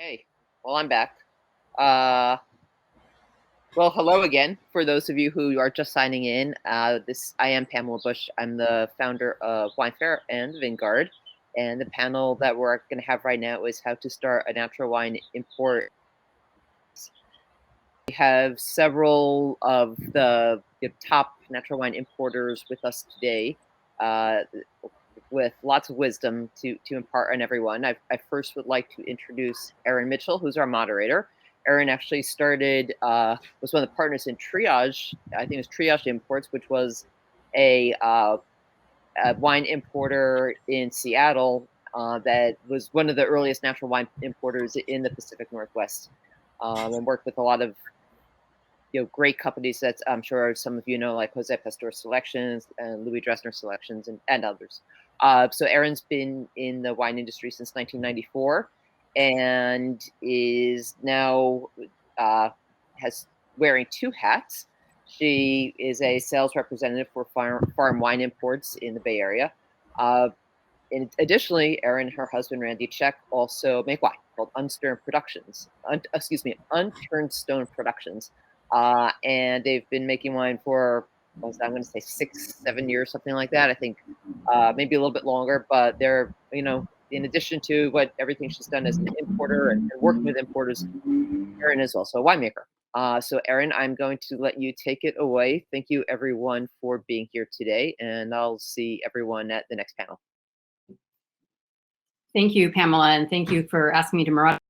Hey, well, I'm back. Well, hello again. For those of you who are just signing in, I am Pamela Bush. I'm the founder of Wine Fair and Vanguard. And the panel that we're going to have right now is how to start a natural wine import. We have several of the top natural wine importers with us today, with lots of wisdom to impart on everyone. I first would like to introduce Erin Mitchell, who's our moderator. Erin actually started, was one of the partners in Triage. I think it was Triage Imports, which was a wine importer in Seattle that was one of the earliest natural wine importers in the Pacific Northwest, and worked with a lot of great companies that I'm sure some of you know, like Jose Pastor Selections and Louis Dressner Selections and others. So Erin's been in the wine industry since 1994 and is now wearing two hats. She is a sales representative for farm wine imports in the Bay Area. Additionally, Erin and her husband, Randy Check, also make wine called Unturned Stone Productions. And they've been making wine for, I'm going to say 6-7 years, something like that. I think maybe a little bit longer, but they're, in addition to everything she's done as an importer and working with importers, Erin is also a winemaker. So Erin, I'm going to let you take it away. Thank you everyone for being here today, and I'll see everyone at the next panel. Thank you, Pamela, and thank you for asking me to moderate.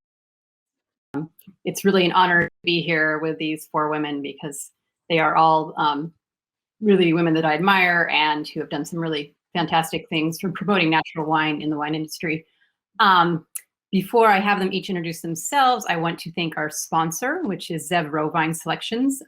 It's really an honor to be here with these four women because they are all really women that I admire and who have done some really fantastic things for promoting natural wine in the wine industry. Before I have them each introduce themselves, I want to thank our sponsor, which is Rovine Selections,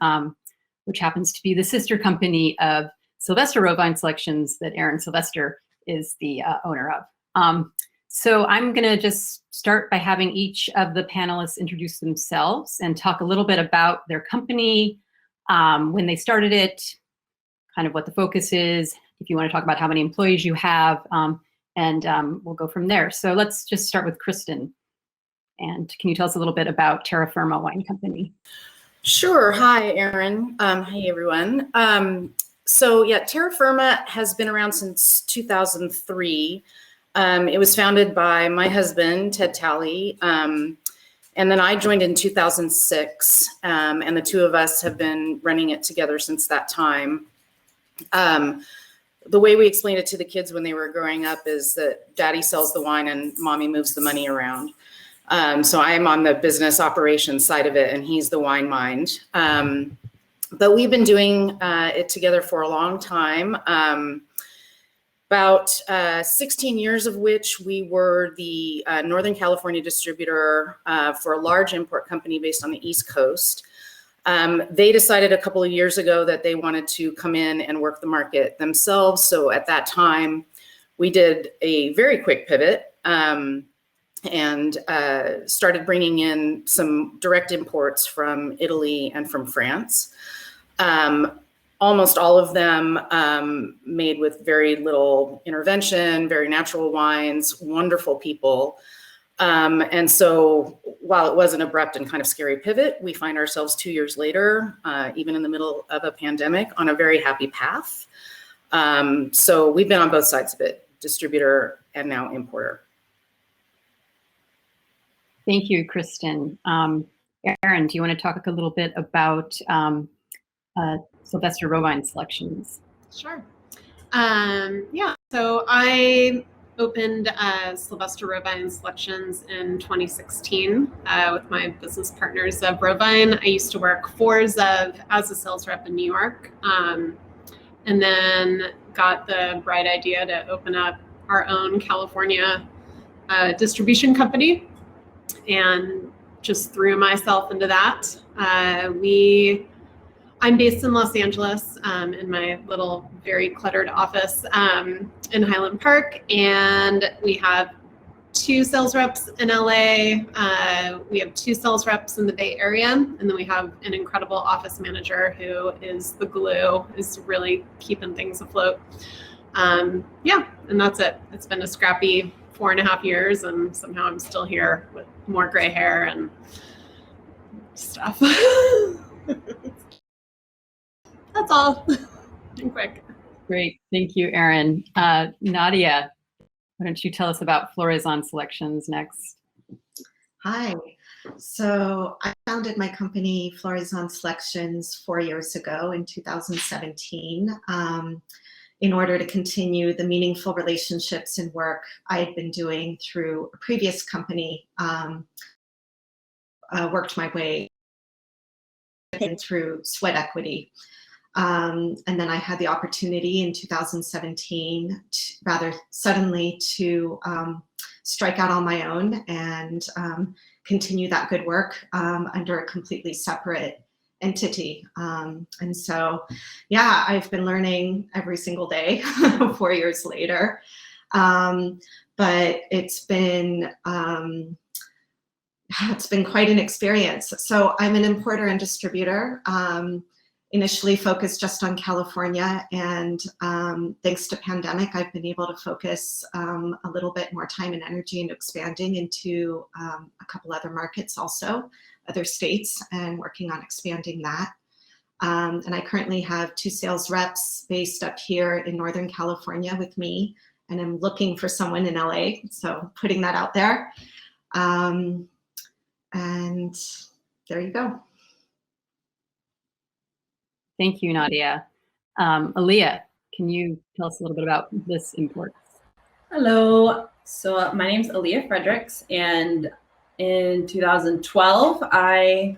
which happens to be the sister company of Sylvester Rovine Selections that Erin Sylvester is the owner of. So I'm going to just start by having each of the panelists introduce themselves and talk a little bit about their company, when they started it, kind of what the focus is, if you want to talk about how many employees you have, and we'll go from there. So let's just start with Kristen. And can you tell us a little bit about Terra Firma Wine Company? Sure. Hi, Erin. Hey, everyone. So yeah, Terra Firma has been around since 2003. It was founded by my husband, Ted Talley, and then I joined in 2006, and the two of us have been running it together since that time. The way we explained it to the kids when they were growing up is that daddy sells the wine and mommy moves the money around. So I'm on the business operations side of it, and he's the wine mind. But we've been doing it together for a long time. About 16 years of which we were the Northern California distributor for a large import company based on the East Coast. They decided a couple of years ago that they wanted to come in and work the market themselves. So at that time, we did a very quick pivot and started bringing in some direct imports from Italy and from France. Almost all of them made with very little intervention, very natural wines, wonderful people. And so while it was an abrupt and kind of scary pivot, we find ourselves 2 years later, even in the middle of a pandemic, on a very happy path. So we've been on both sides of it, distributor and now importer. Thank you, Kristen. Erin, do you want to talk a little bit about Sylvester Rovine Selections? Sure. Yeah, so I opened Sylvester Rovine Selections in 2016 with my business partners of Rovine. I used to work for Zev as a sales rep in New York, and then got the bright idea to open up our own California distribution company and just threw myself into that. I'm based in Los Angeles in my little very cluttered office in Highland Park, and we have 2 sales reps in LA. We have 2 sales reps in the Bay Area, and then we have an incredible office manager who is the glue, is really keeping things afloat. Yeah, and that's it. It's been a scrappy 4.5 years, and somehow I'm still here with more gray hair and stuff. That's all. Quick. Great. Thank you, Erin. Nadia, why don't you tell us about Floraison Selections next? Hi. So I founded my company, Floraison Selections, 4 years ago in 2017, in order to continue the meaningful relationships and work I had been doing through a previous company, worked my way through sweat equity. And then I had the opportunity in 2017, rather suddenly, to strike out on my own and continue that good work under a completely separate entity. And so, yeah, I've been learning every single day 4 years later. But it's been quite an experience. So I'm an importer and distributor. Initially focused just on California, and thanks to pandemic, I've been able to focus a little bit more time and energy into expanding into a couple other markets also, other states, and working on expanding that. And I currently have 2 sales reps based up here in Northern California with me, and I'm looking for someone in LA, so putting that out there. And there you go. Thank you, Nadia. Alleah, can you tell us a little bit about Bliss Imports? Hello. So my name's Alleah Friedrichs, and in 2012, I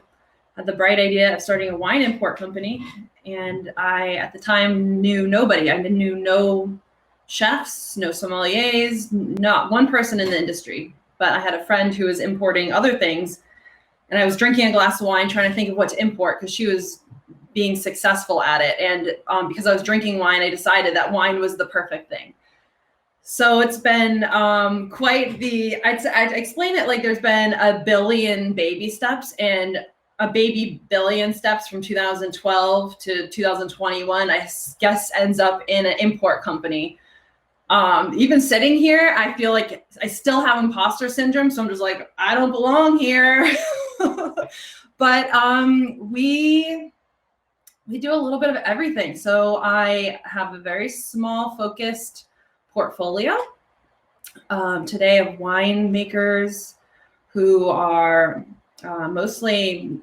had the bright idea of starting a wine import company. And I, at the time, knew nobody. I knew no chefs, no sommeliers, not one person in the industry. But I had a friend who was importing other things, and I was drinking a glass of wine trying to think of what to import because she was being successful at it. And because I was drinking wine, I decided that wine was the perfect thing. So it's been quite the, I'd explain it like there's been a billion baby steps, and a baby billion steps from 2012 to 2021, I guess ends up in an import company. Even sitting here, I feel like I still have imposter syndrome. So I'm just like, I don't belong here. But we do a little bit of everything. So I have a very small focused portfolio today of winemakers who are mostly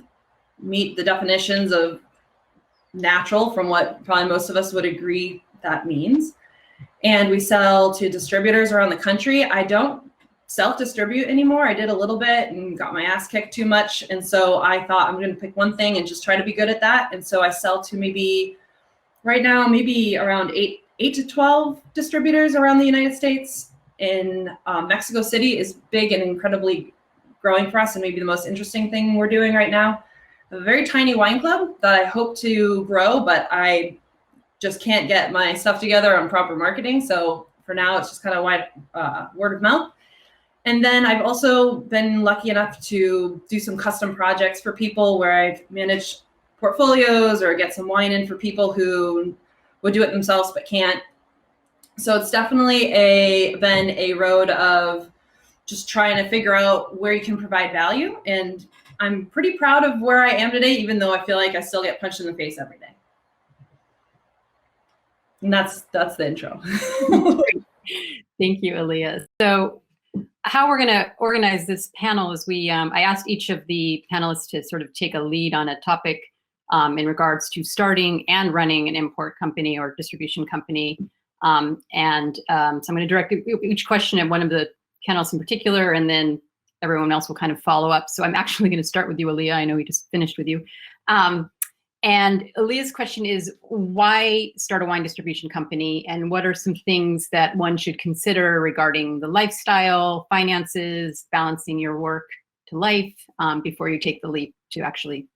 meet the definitions of natural from what probably most of us would agree that means. And we sell to distributors around the country. I don't self-distribute anymore. I did a little bit and got my ass kicked too much. And so I thought I'm going to pick one thing and just try to be good at that. And so I sell to maybe right now, maybe around 8 to 12 distributors around the United States. In Mexico City is big and incredibly growing for us, and maybe the most interesting thing we're doing right now. A very tiny wine club that I hope to grow, but I just can't get my stuff together on proper marketing. So for now, it's just kind of word of mouth. And then I've also been lucky enough to do some custom projects for people where I've managed portfolios or get some wine in for people who would do it themselves but can't. So it's definitely been a road of just trying to figure out where you can provide value. And I'm pretty proud of where I am today, even though I feel like I still get punched in the face every day. And that's the intro. Thank you, Alleah. So how we're going to organize this panel is I asked each of the panelists to sort of take a lead on a topic in regards to starting and running an import company or distribution company. So I'm going to direct each question at one of the panelists in particular, and then everyone else will kind of follow up. So I'm actually going to start with you, Alleah. I know we just finished with you. And Alleah's question is, why start a wine distribution company? And what are some things that one should consider regarding the lifestyle, finances, balancing your work to life before you take the leap to actually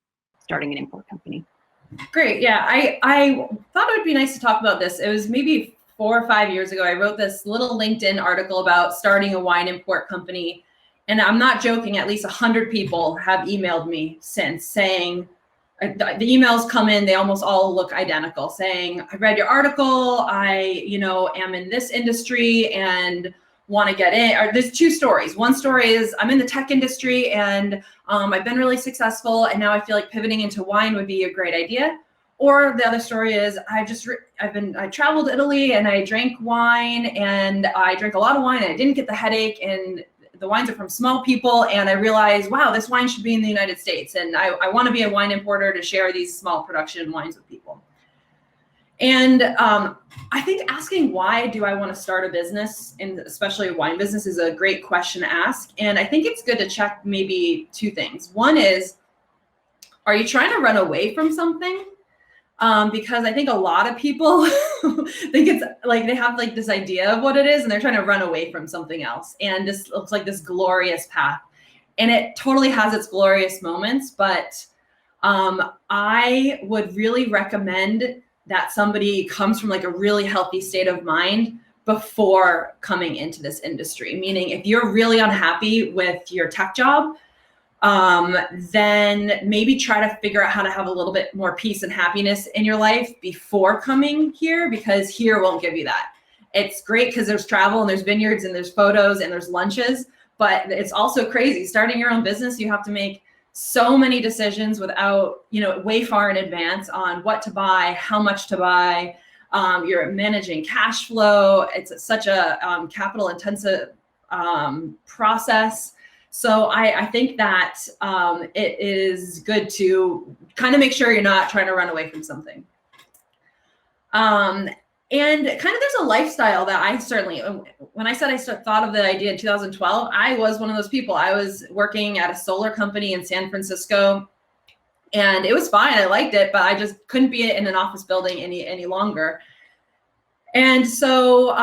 starting an import company? Great. Yeah, I thought it would be nice to talk about this. It was maybe 4 or 5 years ago. I wrote this little LinkedIn article about starting a wine import company. And I'm not joking, at least 100 people have emailed me since saying, the emails come in, they almost all look identical, saying, I read your article, I am in this industry, and want to get in, or there's two stories. One story is I'm in the tech industry and I've been really successful, and now I feel like pivoting into wine would be a great idea. Or the other story is I traveled to Italy and I drank wine, and I drank a lot of wine and I didn't get the headache, and the wines are from small people, and I realized, wow, this wine should be in the United States, and I want to be a wine importer to share these small production wines with people. And I think asking why do I want to start a business, and especially a wine business, is a great question to ask. And I think it's good to check maybe two things. One is, are you trying to run away from something? Because I think a lot of people think it's like they have like this idea of what it is and they're trying to run away from something else. And this looks like this glorious path. And it totally has its glorious moments, but I would really recommend that somebody comes from like a really healthy state of mind before coming into this industry. Meaning if you're really unhappy with your tech job, then maybe try to figure out how to have a little bit more peace and happiness in your life before coming here, because here won't give you that. It's great because there's travel and there's vineyards and there's photos and there's lunches, but it's also crazy. Starting your own business, you have to make so many decisions without, way far in advance on what to buy, how much to buy. You're managing cash flow. It's such a capital intensive process. So I think that it is good to kind of make sure you're not trying to run away from something. And kind of there's a lifestyle that I certainly, when I said I thought of the idea in 2012, I was one of those people. I was working at a solar company in San Francisco, and it was fine. I liked it, but I just couldn't be in an office building any longer. And so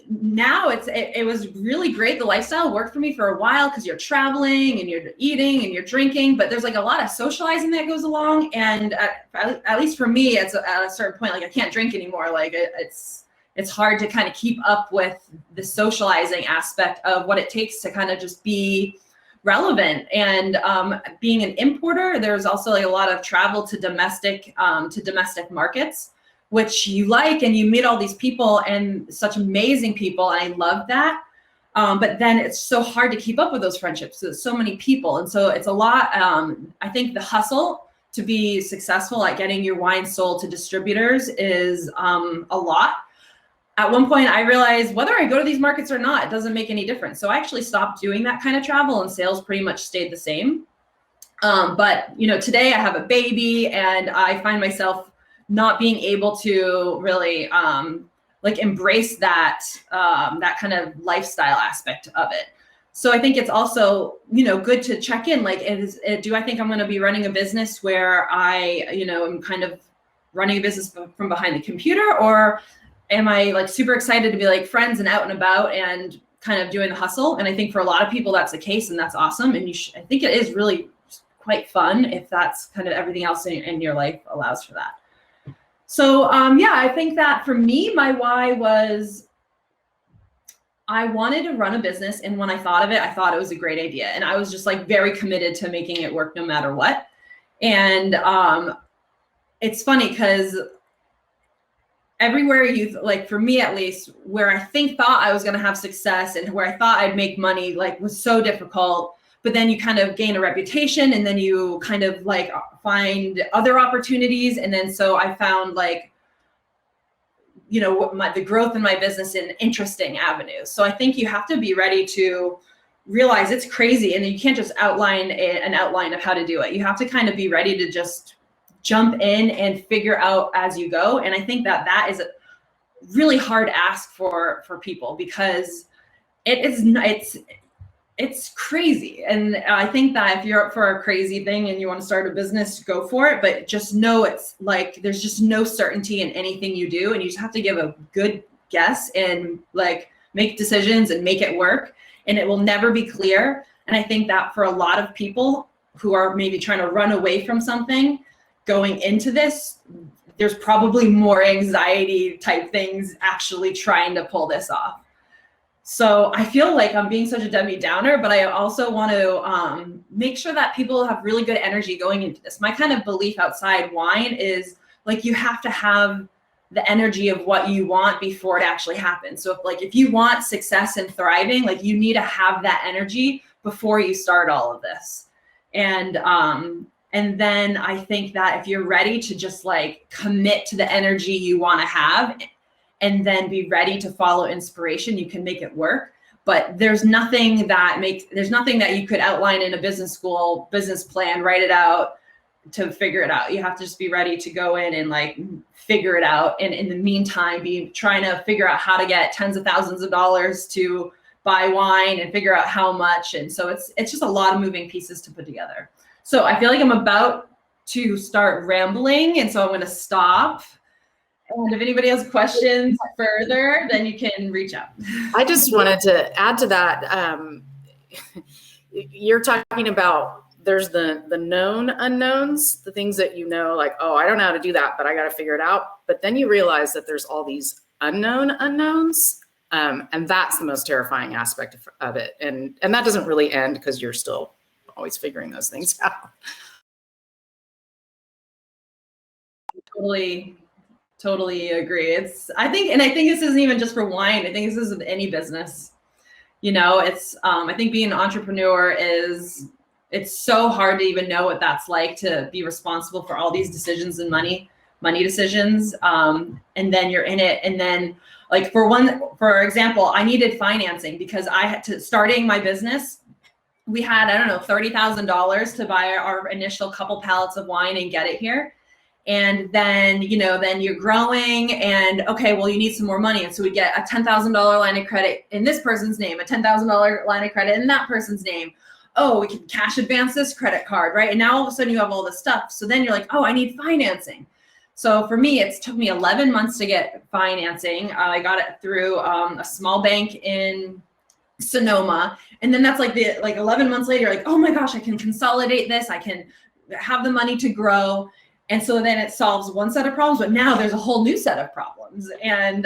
now it was really great. The lifestyle worked for me for a while because you're traveling and you're eating and you're drinking, but there's like a lot of socializing that goes along. And at least for me, it's at a certain point, like I can't drink anymore. Like it's hard to kind of keep up with the socializing aspect of what it takes to kind of just be relevant. And being an importer, there's also like a lot of travel to domestic markets, which you like, and you meet all these people and such amazing people. And I love that. But then it's so hard to keep up with those friendships. So there's so many people. And so it's a lot. I think the hustle to be successful at getting your wine sold to distributors is a lot. At one point I realized whether I go to these markets or not, it doesn't make any difference. So I actually stopped doing that kind of travel, and sales pretty much stayed the same. But today I have a baby, and I find myself not being able to really embrace that kind of lifestyle aspect of it. So I think it's also, good to check in, like, do I think I'm going to be running a business where I, am kind of running a business from behind the computer, or am I like super excited to be like friends and out and about and kind of doing the hustle? And I think for a lot of people that's the case, and that's awesome. And I think it is really quite fun if that's kind of everything else in your life allows for that. So I think that for me, my why was I wanted to run a business, and when I thought of it, I thought it was a great idea, and I was just like very committed to making it work no matter what. And it's funny because everywhere for me at least, where I thought I was going to have success and where I thought I'd make money, like, was so difficult. But then you kind of gain a reputation, and then you kind of like find other opportunities. And then so I found the growth in my business in interesting avenues. So I think you have to be ready to realize it's crazy, and you can't just outline an outline of how to do it. You have to kind of be ready to just jump in and figure out as you go. And I think that is a really hard ask for people, because it's crazy. And I think that if you're up for a crazy thing and you want to start a business, go for it. But just know it's like, there's just no certainty in anything you do. And you just have to give a good guess and like make decisions and make it work. And it will never be clear. And I think that for a lot of people who are maybe trying to run away from something going into this, there's probably more anxiety type things actually trying to pull this off. So I feel like I'm being such a Debbie Downer, but I also want to make sure that people have really good energy going into this. My kind of belief outside wine is like, you have to have the energy of what you want before it actually happens. So if you want success and thriving, like you need to have that energy before you start all of this. And then I think that if you're ready to just like commit to the energy you want to have and then be ready to follow inspiration, you can make it work. But there's nothing that you could outline in a business school business plan, write it out to figure it out. You have to just be ready to go in and like figure it out. And in the meantime, be trying to figure out how to get tens of thousands of dollars to buy wine and figure out how much. And so it's just a lot of moving pieces to put together. So I feel like I'm about to start rambling, and so I'm going to stop. And if anybody has questions further, then you can reach out. I just wanted to add to that. You're talking about there's the known unknowns, the things that you know, like, oh, I don't know how to do that, but I got to figure it out. But then you realize that there's all these unknown unknowns. And that's the most terrifying aspect of it. And that doesn't really end because you're still always figuring those things out. Totally agree. I think this isn't even just for wine. I think this is with any business. I think being an entrepreneur it's so hard to even know what that's like, to be responsible for all these decisions and money decisions. And then you're in it. And then like for example, I needed financing because I had to starting my business. We had, I don't know, $30,000 to buy our initial couple pallets of wine and get it here. And then, then you're growing and okay, well, you need some more money. And so we get a $10,000 line of credit in this person's name, a $10,000 line of credit in that person's name. Oh, we can cash advance this credit card, right? And now all of a sudden you have all this stuff. So then you're like, oh, I need financing. So for me, it took me 11 months to get financing. I got it through a small bank in Sonoma. And then that's like 11 months later, like, oh my gosh, I can consolidate this. I can have the money to grow. And so then it solves one set of problems, but now there's a whole new set of problems. And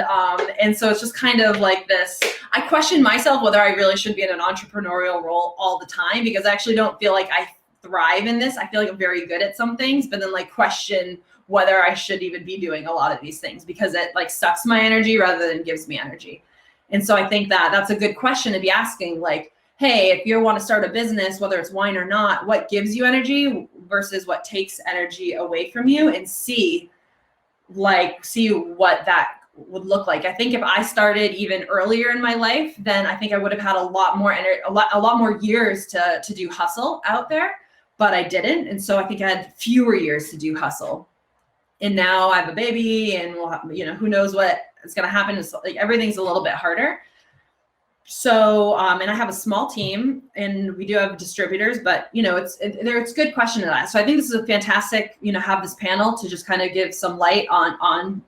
so it's just kind of like this. I question myself whether I really should be in an entrepreneurial role all the time, because I actually don't feel like I thrive in this. I feel like I'm very good at some things, but then like question whether I should even be doing a lot of these things because it like sucks my energy rather than gives me energy. And so I think that that's a good question to be asking, like, hey, if you want to start a business, whether it's wine or not, what gives you energy versus what takes energy away from you, and see what that would look like. I think if I started even earlier in my life, then I think I would have had a lot more a lot more years to do hustle out there, but I didn't. And so I think I had fewer years to do hustle. And now I have a baby and we'll have, who knows what is going to happen. It's like everything's a little bit harder. So, and I have a small team and we do have distributors, but it's a good question to that. So I think this is a fantastic, have this panel to just kind of give some light on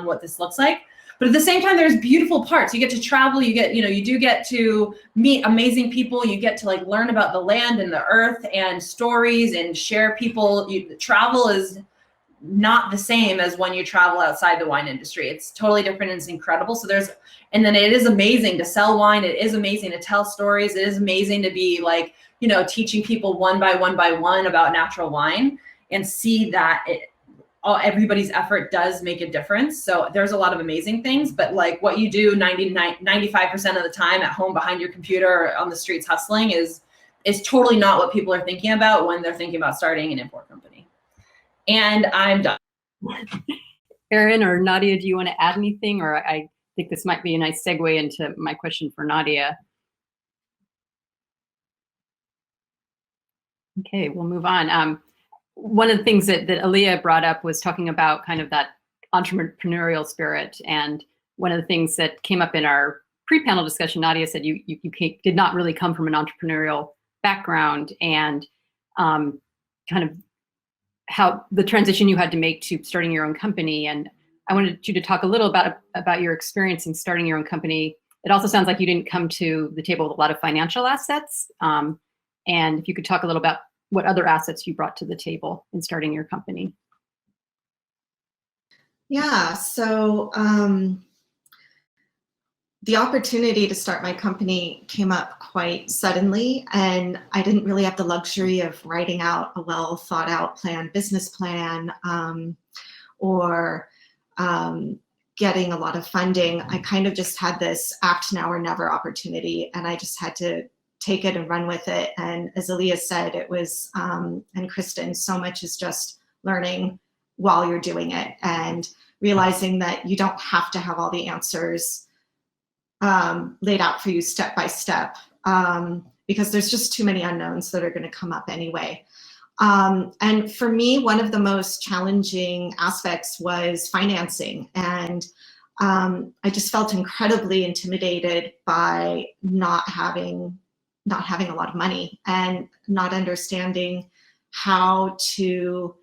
what this looks like. But at the same time, there's beautiful parts. You get to travel, you do get to meet amazing people. You get to like learn about the land and the earth and stories and share people. Travel is not the same as when you travel outside the wine industry. It's totally different and it's incredible. And then it is amazing to sell wine. It is amazing to tell stories. It is amazing to be like, teaching people one by one about natural wine and see that everybody's effort does make a difference. So there's a lot of amazing things, but like what you do 95% of the time at home behind your computer or on the streets hustling is totally not what people are thinking about when they're thinking about starting an import company. And I'm done. Erin or Nadia, do you want to add anything? Or I think this might be a nice segue into my question for Nadia. Okay, we'll move on. One of the things that Alleah brought up was talking about kind of that entrepreneurial spirit. And one of the things that came up in our pre-panel discussion, Nadia said you did not really come from an entrepreneurial background, and kind of how the transition you had to make to starting your own company. And I wanted you to talk a little about your experience in starting your own company. It also sounds like you didn't come to the table with a lot of financial assets. And if you could talk a little about what other assets you brought to the table in starting your company. Yeah, so the opportunity to start my company came up quite suddenly, and I didn't really have the luxury of writing out a well thought out business plan, or getting a lot of funding, I kind of just had this act now or never opportunity, and I just had to take it and run with it. And as Alleah said, it was, and Kristen, so much is just learning while you're doing it and realizing that you don't have to have all the answers laid out for you step by step, because there's just too many unknowns that are going to come up anyway. And for me, one of the most challenging aspects was financing. And I just felt incredibly intimidated by not having a lot of money and not understanding how to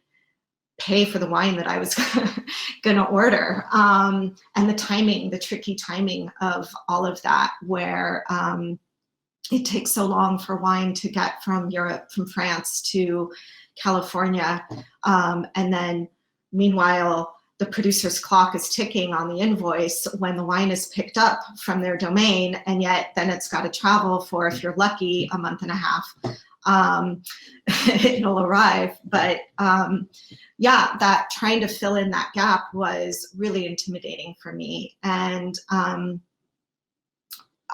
pay for the wine that I was going to order. And the timing, the tricky timing of all of that, where it takes so long for wine to get from Europe, from France to California. And then meanwhile, the producer's clock is ticking on the invoice when the wine is picked up from their domain. And yet then it's got to travel for, if you're lucky, a month and a half. It'll arrive. But yeah, that trying to fill in that gap was really intimidating for me. And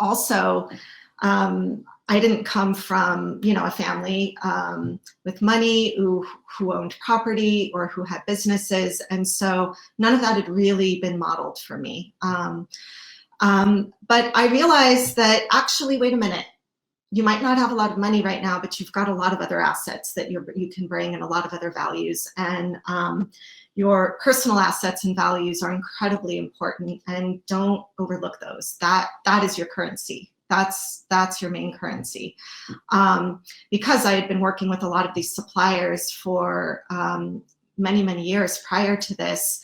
also, I didn't come from, a family with money who owned property or who had businesses. And so none of that had really been modeled for me. But I realized that actually, wait a minute, you might not have a lot of money right now, but you've got a lot of other assets that you can bring and a lot of other values. And your personal assets and values are incredibly important, and don't overlook those. That is your currency. That's your main currency. Because I had been working with a lot of these suppliers for many, many years prior to this,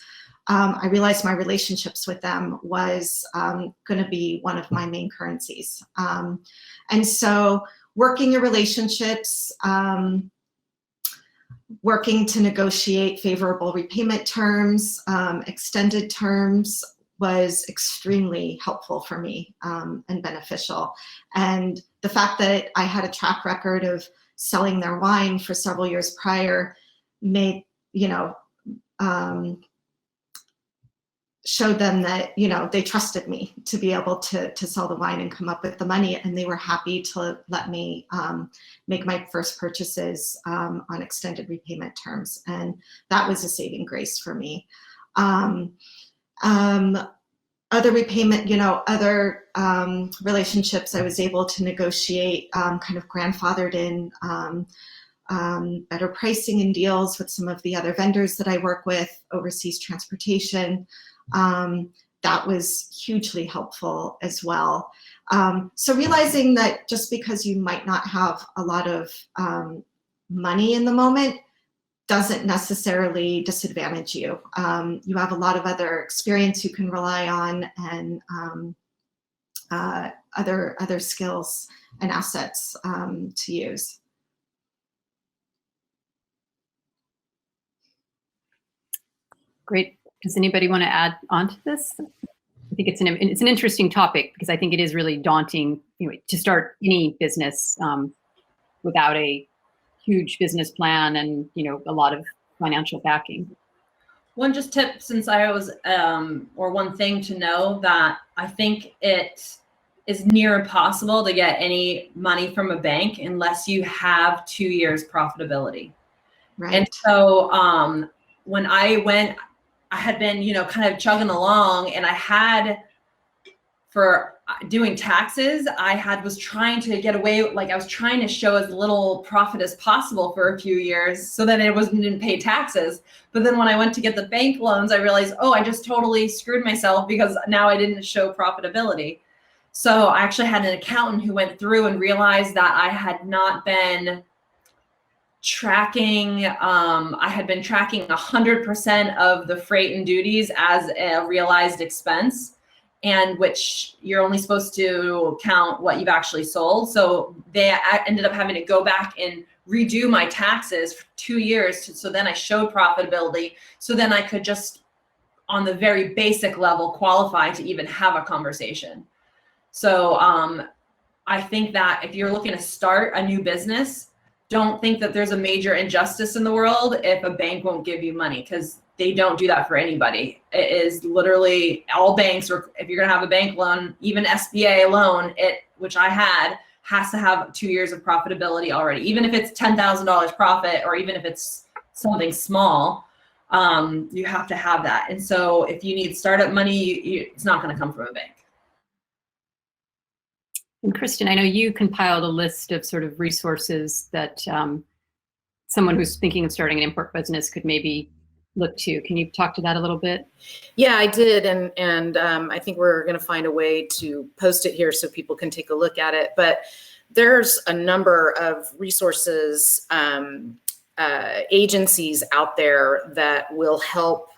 I realized my relationships with them was going to be one of my main currencies. And so working your relationships, working to negotiate favorable repayment terms, extended terms, was extremely helpful for me and beneficial. And the fact that I had a track record of selling their wine for several years prior made, showed them that, they trusted me to be able to sell the wine and come up with the money. And they were happy to let me make my first purchases on extended repayment terms. And that was a saving grace for me. Other repayment, other relationships I was able to negotiate kind of grandfathered in better pricing and deals with some of the other vendors that I work with, overseas transportation. That was hugely helpful as well. So realizing that just because you might not have a lot of money in the moment doesn't necessarily disadvantage you. You have a lot of other experience you can rely on, and other skills and assets to use. Great. Does anybody want to add on to this? I think it's an interesting topic, because I think it is really daunting, to start any business without a huge business plan and a lot of financial backing. One just tip, since I was, or one thing to know, that I think it is near impossible to get any money from a bank unless you have 2 years profitability. Right. And so when I went, I had been, kind of chugging along, and I had, for doing taxes, was trying to get away, I was trying to show as little profit as possible for a few years so that it didn't pay taxes. But then when I went to get the bank loans, I realized, I just totally screwed myself, because now I didn't show profitability. So I actually had an accountant who went through and realized that I had not been tracking, I had been tracking 100% of the freight and duties as a realized expense, and which you're only supposed to count what you've actually sold. So they ended up having to go back and redo my taxes for 2 years. So then I showed profitability. So then I could just, on the very basic level, qualify to even have a conversation. So I think that if you're looking to start a new business, don't think that there's a major injustice in the world if a bank won't give you money, because they don't do that for anybody. It is literally all banks, or if you're gonna have a bank loan, even SBA loan, which I had, has to have 2 years of profitability already, even if it's $10,000 profit, or even if it's something small, you have to have that. And so if you need startup money, it's not going to come from a bank. And Kristen, I know you compiled a list of sort of resources that someone who's thinking of starting an import business could maybe look to. Can you talk to that a little bit? Yeah, I did. And I think we're going to find a way to post it here so people can take a look at it. But there's a number of resources, agencies out there that will help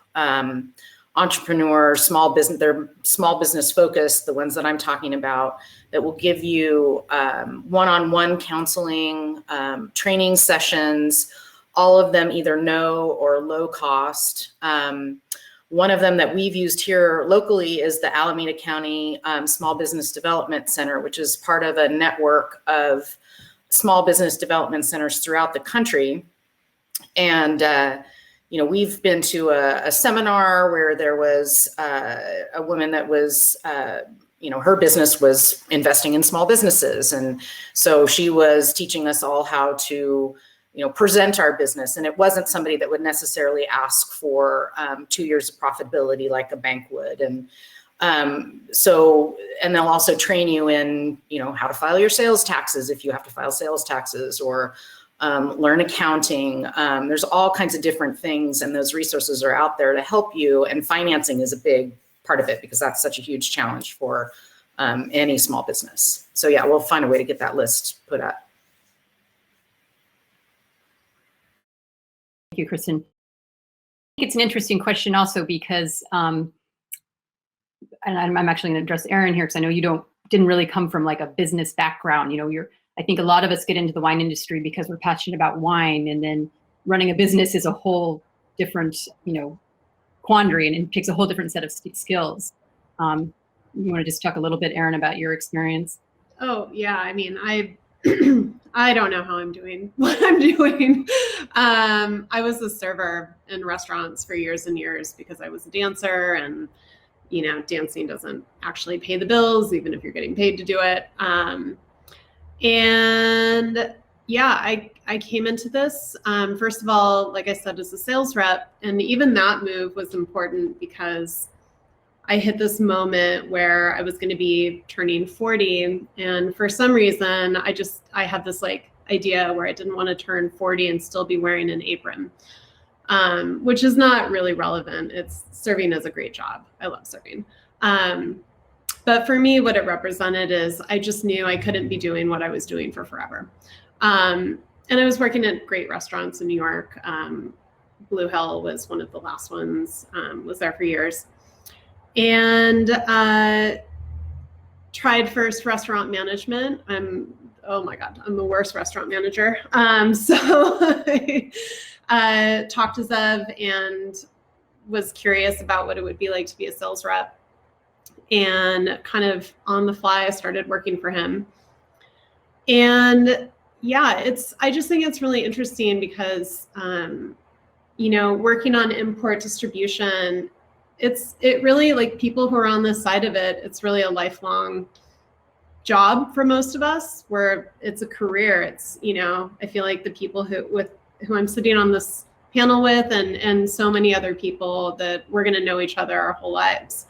entrepreneurs, they're small business focused, the ones that I'm talking about, that will give you one-on-one counseling, training sessions, all of them either no or low cost. One of them that we've used here locally is the Alameda County Small Business Development Center, which is part of a network of small business development centers throughout the country. And, we've been to a seminar where there was a woman that was, her business was investing in small businesses. And so she was teaching us all how to, present our business. And it wasn't somebody that would necessarily ask for 2 years of profitability like a bank would. And and they'll also train you in, how to file your sales taxes if you have to file sales taxes, or learn accounting. There's all kinds of different things, and those resources are out there to help you. And financing is a big part of it because that's such a huge challenge for any small business. So yeah, we'll find a way to get that list put up. Thank you, Kristen. I think it's an interesting question also because, and I'm actually going to address Erin here because I know you didn't really come from like a business background. I think a lot of us get into the wine industry because we're passionate about wine, and then running a business is a whole different, quandary, and it takes a whole different set of skills. You want to just talk a little bit, Erin, about your experience? Oh yeah, I mean, I don't know how I'm doing what I'm doing. I was a server in restaurants for years and years because I was a dancer, and dancing doesn't actually pay the bills, even if you're getting paid to do it. And yeah, I came into this, first of all, like I said, as a sales rep. And even that move was important because I hit this moment where I was going to be turning 40. And for some reason, I had this like idea where I didn't want to turn 40 and still be wearing an apron, which is not really relevant. It's serving as a great job. I love serving. But for me, what it represented is I just knew I couldn't be doing what I was doing for forever. And I was working at great restaurants in New York. Blue Hill was one of the last ones, was there for years. And tried first restaurant management. Oh my God, I'm the worst restaurant manager. So I talked to Zev and was curious about what it would be like to be a sales rep. And kind of on the fly, I started working for him. And yeah, I just think it's really interesting because, working on import distribution, it really, like, people who are on this side of it, it's really a lifelong job for most of us, where it's a career. It's, I feel like the people who I'm sitting on this panel with, and so many other people, that we're going to know each other our whole lives.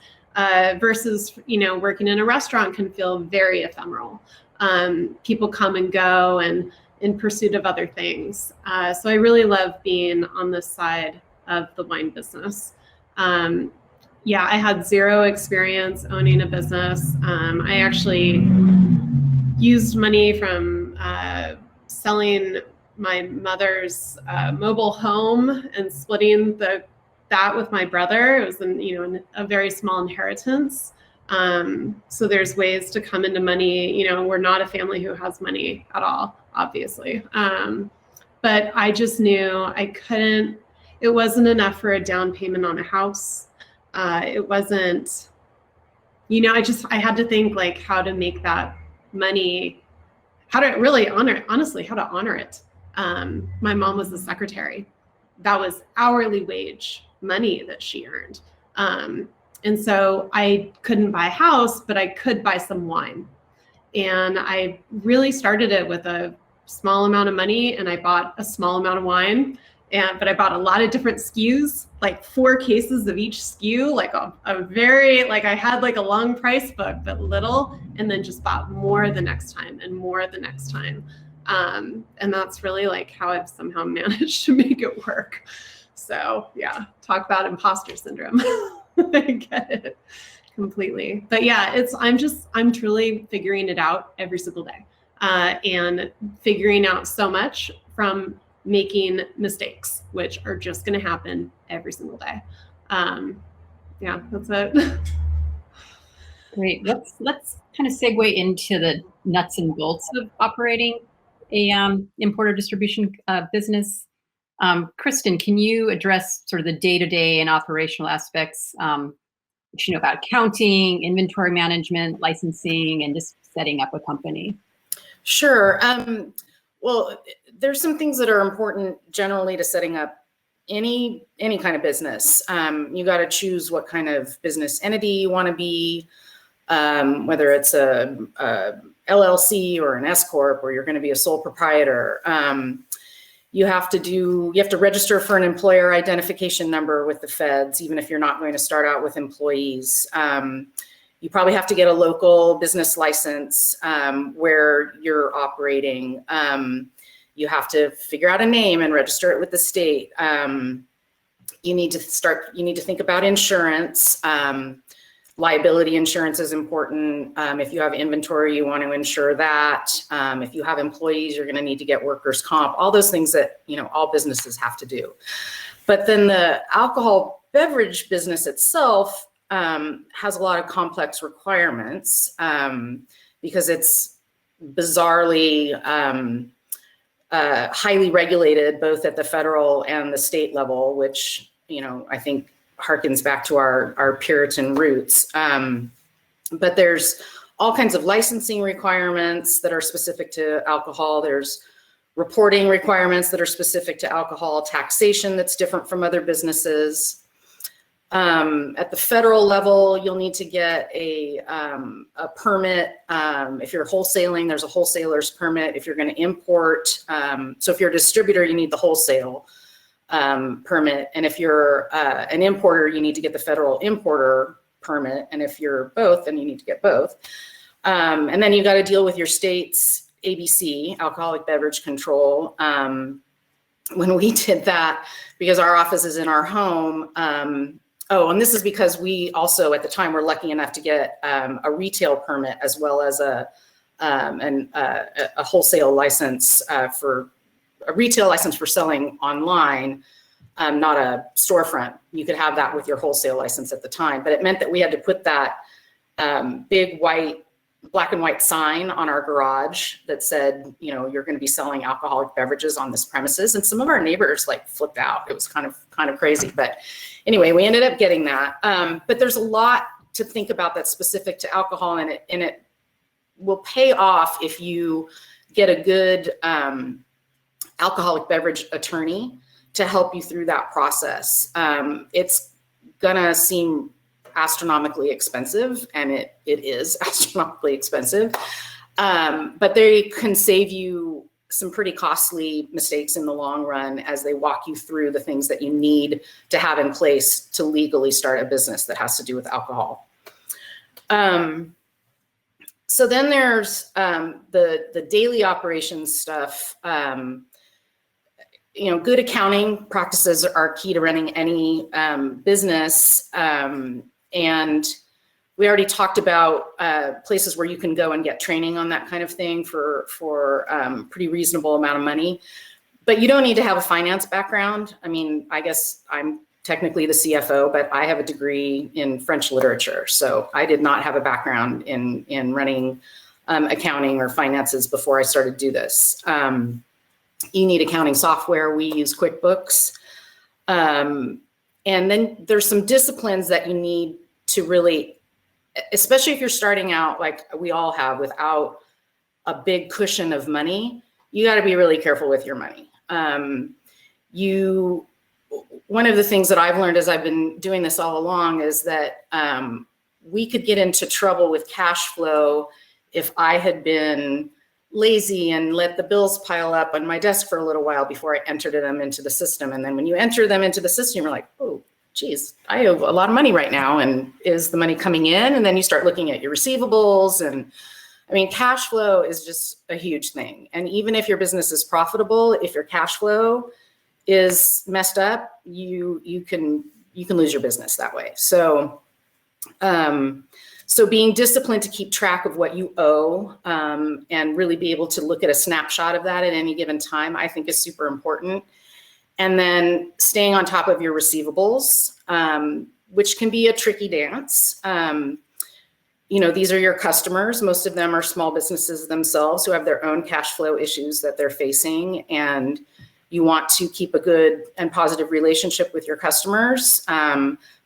Versus, working in a restaurant can feel very ephemeral. People come and go and in pursuit of other things. So I really love being on this side of the wine business. Yeah, I had zero experience owning a business. I actually used money from selling my mother's mobile home and splitting that with my brother. It was a very small inheritance. So there's ways to come into money. We're not a family who has money at all, obviously. But I just knew it wasn't enough for a down payment on a house. It wasn't, I had to think like how to make that money, how to really honestly, how to honor it. My mom was the secretary. That was hourly wage. money that she earned. And so I couldn't buy a house, but I could buy some wine. And I really started it with a small amount of money, and I bought a small amount of wine. But I bought a lot of different SKUs, like 4 cases of each SKU, like a very, like I had like a long price book, but little, and then just bought more the next time and more the next time. And that's really like how I've somehow managed to make it work. So yeah, talk about imposter syndrome. I get it completely. But yeah, I'm truly figuring it out every single day, and figuring out so much from making mistakes, which are just going to happen every single day. Yeah, that's it. Great. Let's kind of segue into the nuts and bolts of operating a importer distribution business. Kristen, can you address sort of the day-to-day and operational aspects, about accounting, inventory management, licensing, and just setting up a company? Sure. Well, there's some things that are important generally to setting up any kind of business. You got to choose what kind of business entity you want to be, whether it's a LLC or an S corp, or you're going to be a sole proprietor. You have to register for an employer identification number with the feds, even if you're not going to start out with employees. You probably have to get a local business license where you're operating. You have to figure out a name and register it with the state. You need to think about insurance. Liability insurance is important. If you have inventory, you want to insure that. If you have employees, you're going to need to get workers' comp, all those things that, all businesses have to do. But then the alcohol beverage business itself has a lot of complex requirements because it's bizarrely highly regulated, both at the federal and the state level, which, I think harkens back to our Puritan roots. But there's all kinds of licensing requirements that are specific to alcohol. There's reporting requirements that are specific to alcohol, taxation that's different from other businesses. At the federal level, you'll need to get a permit. If you're wholesaling, there's a wholesaler's permit. If you're going to import, so if you're a distributor, you need the wholesale permit. And if you're an importer, you need to get the federal importer permit. And if you're both, then you need to get both. And then you got to deal with your state's ABC, alcoholic beverage control. When we did that, because our office is in our home, and this is because we also, at the time, were lucky enough to get a retail permit as well as a wholesale license for a retail license for selling online, not a storefront. You could have that with your wholesale license at the time, but it meant that we had to put that big black and white sign on our garage that said, you're going to be selling alcoholic beverages on this premises. And some of our neighbors flipped out. It was kind of crazy, but anyway, we ended up getting that. But there's a lot to think about that's specific to alcohol, and it will pay off if you get a good alcoholic beverage attorney to help you through that process. It's gonna seem astronomically expensive, and it is astronomically expensive, but they can save you some pretty costly mistakes in the long run as they walk you through the things that you need to have in place to legally start a business that has to do with alcohol. So then there's the daily operations stuff. Good accounting practices are key to running any business. And we already talked about places where you can go and get training on that kind of thing for pretty reasonable amount of money. But you don't need to have a finance background. I mean, I guess I'm technically the CFO, but I have a degree in French literature. So I did not have a background in running accounting or finances before I started to do this. You need accounting software. We use QuickBooks. And then there's some disciplines that you need to really, especially if you're starting out like we all have without a big cushion of money, you got to be really careful with your money. You one of the things that I've learned as I've been doing this all along is that we could get into trouble with cash flow if I had been lazy and let the bills pile up on my desk for a little while before I entered them into the system. And then when you enter them into the system, you're like, oh, geez, I owe a lot of money right now. And is the money coming in? And then you start looking at your receivables. And I mean, cash flow is just a huge thing. And even if your business is profitable, if your cash flow is messed up, you can lose your business that way. So so being disciplined to keep track of what you owe and really be able to look at a snapshot of that at any given time, I think is super important. And then staying on top of your receivables, which can be a tricky dance. You know, these are your customers. Most of them are small businesses themselves who have their own cash flow issues that they're facing. And you want to keep a good and positive relationship with your customers.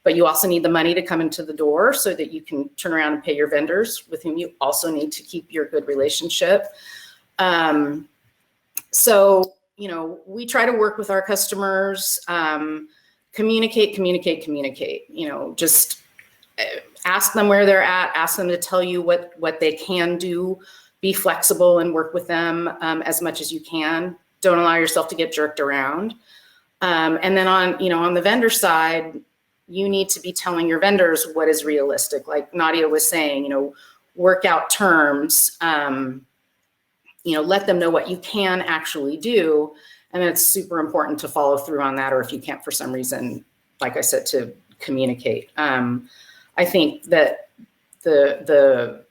But you also need the money to come into the door so that you can turn around and pay your vendors with whom you also need to keep your good relationship. So, you know, we try to work with our customers, communicate, you know, just ask them where they're at, ask them to tell you what they can do, be flexible and work with them as much as you can. Don't allow yourself to get jerked around. And then on the vendor side, you need to be telling your vendors what is realistic. Like Nadia was saying, you know, work out terms, you know, let them know what you can actually do. And then it's super important to follow through on that. Or if you can't, for some reason, like I said, to communicate. I think that the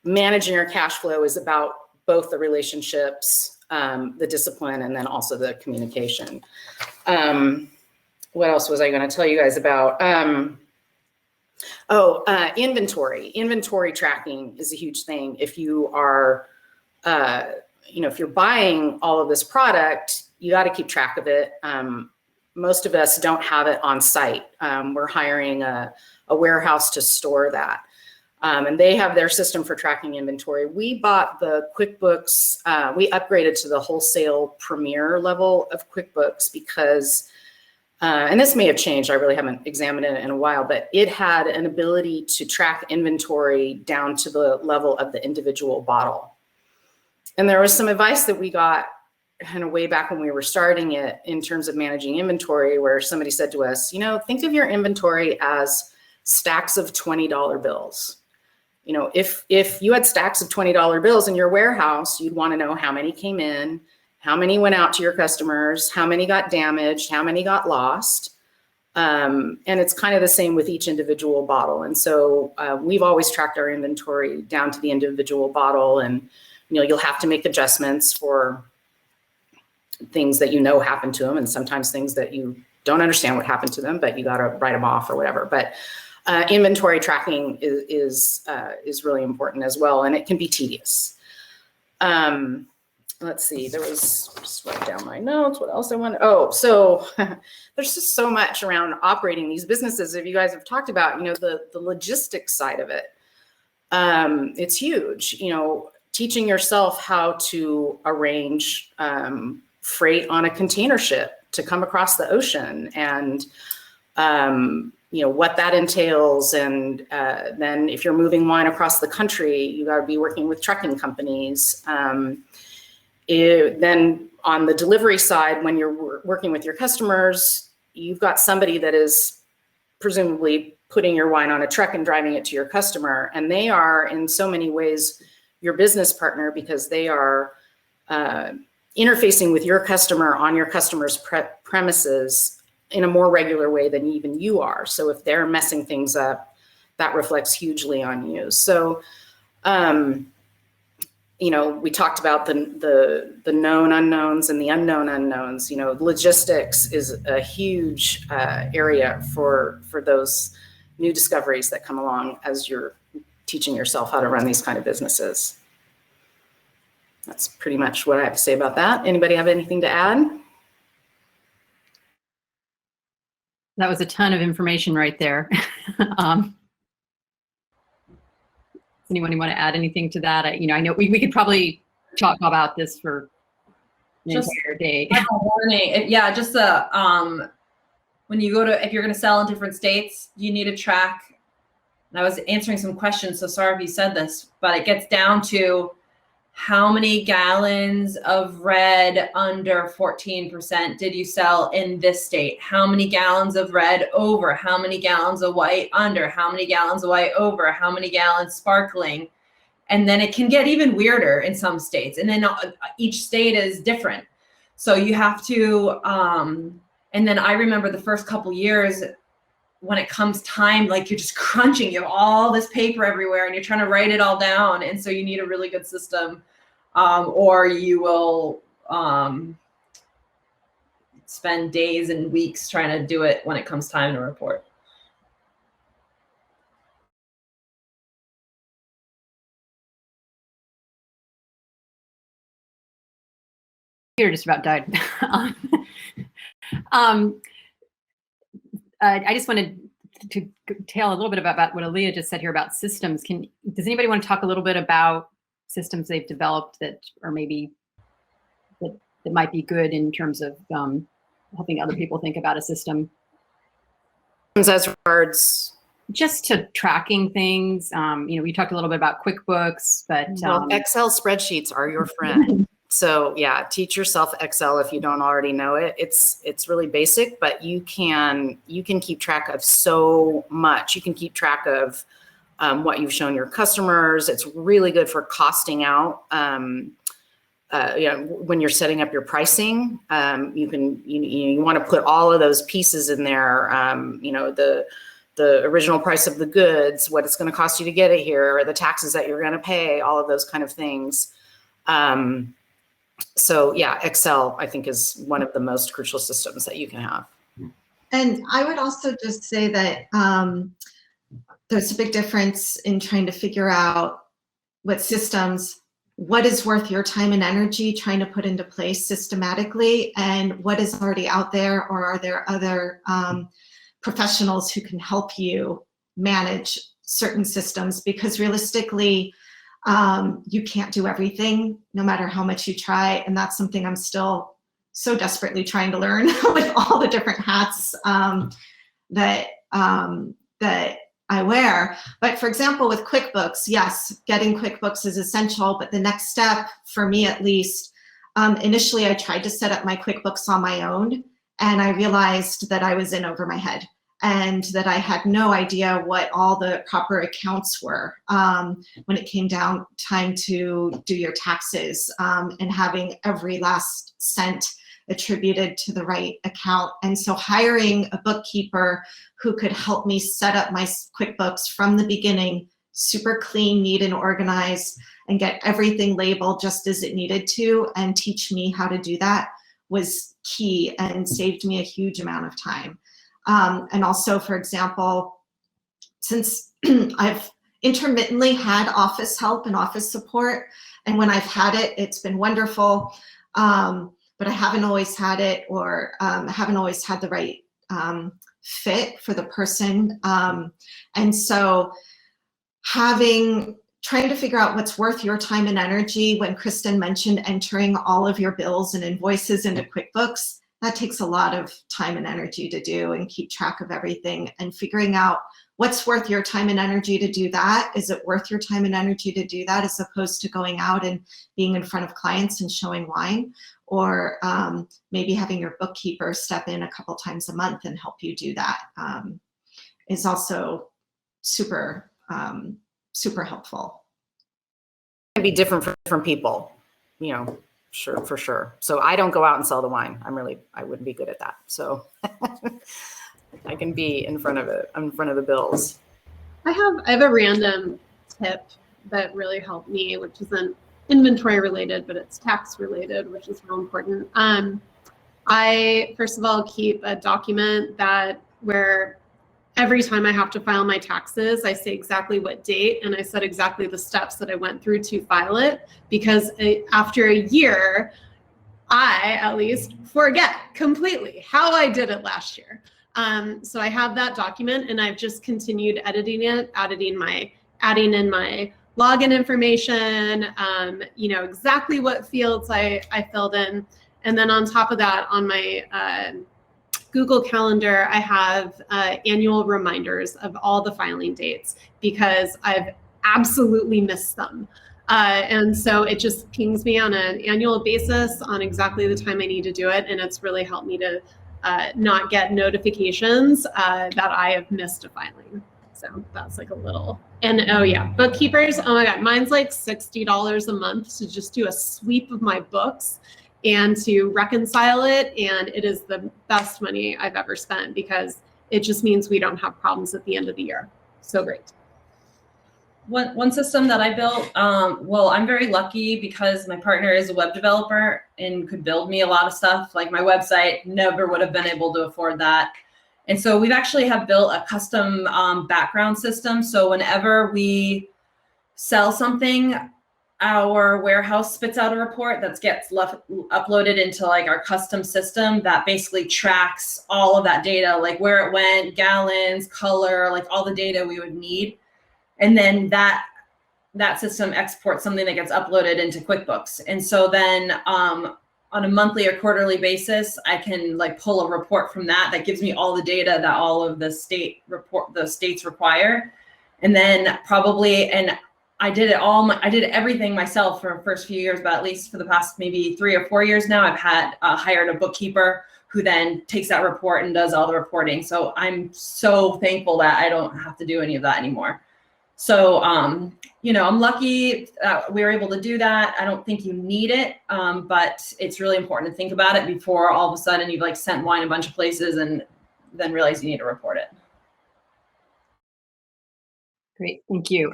managing your cash flow is about both the relationships, the discipline, and then also the communication. What else was I going to tell you guys about? Inventory. Inventory tracking is a huge thing. If you are, you know, if you're buying all of this product, you got to keep track of it. Most of us don't have it on site. We're hiring a warehouse to store that. And they have their system for tracking inventory. We bought the QuickBooks, we upgraded to the wholesale premier level of QuickBooks because and this may have changed, I really haven't examined it in a while, but it had an ability to track inventory down to the level of the individual bottle. And there was some advice that we got kind of way back when we were starting it in terms of managing inventory, where somebody said to us, you know, think of your inventory as stacks of $20 bills. You know, if you had stacks of $20 bills in your warehouse, you'd want to know how many came in, how many went out to your customers, how many got damaged, how many got lost. And it's kind of the same with each individual bottle. And so we've always tracked our inventory down to the individual bottle. And, you know, you'll have to make adjustments for things that you know happened to them, and sometimes things that you don't understand what happened to them, but you got to write them off or whatever. But inventory tracking is really important as well, and it can be tedious. Let's see, just write down my notes. What else I want? Oh, so there's just so much around operating these businesses. If you guys have talked about, you know, the logistics side of it, it's huge. You know, teaching yourself how to arrange freight on a container ship to come across the ocean, and you know what that entails. And then if you're moving wine across the country, you got to be working with trucking companies. Then on the delivery side, when you're working with your customers, you've got somebody that is presumably putting your wine on a truck and driving it to your customer. And they are in so many ways your business partner, because they are interfacing with your customer on your customer's premises in a more regular way than even you are. So if they're messing things up, that reflects hugely on you. So, you know, we talked about the known unknowns and the unknown unknowns. You know, logistics is a huge area for those new discoveries that come along as you're teaching yourself how to run these kind of businesses. That's pretty much what I have to say about that. Anybody have anything to add? That was a ton of information right there. Anyone want to add anything to that? You know, I know we could probably talk about this for an entire day. Warning. Yeah, just when you go to, if you're going to sell in different states, you need to track. And I was answering some questions, so sorry if you said this, but it gets down to how many gallons of red under 14% did you sell in this state? How many gallons of red over? How many gallons of white under? How many gallons of white over? How many gallons sparkling? And then it can get even weirder in some states. And then each state is different. So you have to, and then I remember the first couple years when it comes time, like you're just crunching, you have all this paper everywhere and you're trying to write it all down. And so you need a really good system, or you will spend days and weeks trying to do it when it comes time to report. Computer just about died. I just wanted to tell a little bit about what Alleah just said here about systems. Does anybody want to talk a little bit about systems they've developed that are maybe that might be good in terms of helping other people think about a system? As regards just to tracking things. We talked a little bit about QuickBooks, but Excel spreadsheets are your friend. So yeah, teach yourself Excel if you don't already know it. It's really basic, but you can keep track of so much. You can keep track of what you've shown your customers. It's really good for costing out. When you're setting up your pricing, you want to put all of those pieces in there. The original price of the goods, what it's going to cost you to get it here, or the taxes that you're going to pay, all of those kind of things. So yeah, Excel, I think, is one of the most crucial systems that you can have. And I would also just say that there's a big difference in trying to figure out what is worth your time and energy trying to put into place systematically, and what is already out there, or are there other professionals who can help you manage certain systems, because realistically, you can't do everything no matter how much you try. And that's something I'm still so desperately trying to learn with all the different hats that I wear. But for example, with QuickBooks, yes, getting QuickBooks is essential, but the next step, for me at least, initially I tried to set up my QuickBooks on my own, and I realized that I was in over my head, and that I had no idea what all the proper accounts were when it came down time to do your taxes, and having every last cent attributed to the right account. And so hiring a bookkeeper who could help me set up my QuickBooks from the beginning, super clean, neat, and organized, and get everything labeled just as it needed to, and teach me how to do that, was key and saved me a huge amount of time. And also, for example, since I've intermittently had office help and office support, and when I've had it, it's been wonderful, but I haven't always had it, or haven't always had the right fit for the person. And so trying to figure out what's worth your time and energy, when Kristen mentioned entering all of your bills and invoices into QuickBooks, that takes a lot of time and energy to do, and keep track of everything, and figuring out what's worth your time and energy to do that. Is it worth your time and energy to do that, as opposed to going out and being in front of clients and showing wine? Or maybe having your bookkeeper step in a couple times a month and help you do that is also super, super helpful. It can be different for different people, sure, for sure. So I don't go out and sell the wine. I wouldn't be good at that. So I can be in front of the bills. I have a random tip that really helped me, which isn't inventory related, but it's tax related, which is real important. I, first of all, keep a document where every time I have to file my taxes, I say exactly what date, and I said exactly the steps that I went through to file it, because after a year, I at least forget completely how I did it last year. So I have that document, and I've just continued editing it, adding in my login information, exactly what fields I filled in. And then on top of that, on my Google Calendar, I have annual reminders of all the filing dates because I've absolutely missed them. And so it just pings me on an annual basis on exactly the time I need to do it. And it's really helped me to not get notifications that I have missed a filing. So that's like a little, and oh yeah, bookkeepers, oh my God, mine's like $60 a month to just do a sweep of my books and to reconcile it. And it is the best money I've ever spent because it just means we don't have problems at the end of the year. So great. One system that I built, well, I'm very lucky because my partner is a web developer and could build me a lot of stuff. Like my website never would have been able to afford that. And so we've actually have built a custom background system. So whenever we sell something, our warehouse spits out a report that gets uploaded into like our custom system that basically tracks all of that data, like where it went, gallons, color, like all the data we would need. And then that system exports something that gets uploaded into QuickBooks. And so then on a monthly or quarterly basis, I can like pull a report from that gives me all the data that all of the states require. And then I did everything myself for the first few years, but at least for the past maybe 3 or 4 years now, I've had hired a bookkeeper who then takes that report and does all the reporting. So I'm so thankful that I don't have to do any of that anymore. So, I'm lucky we were able to do that. I don't think you need it, but it's really important to think about it before all of a sudden you've like sent wine a bunch of places and then realize you need to report it. Great, thank you.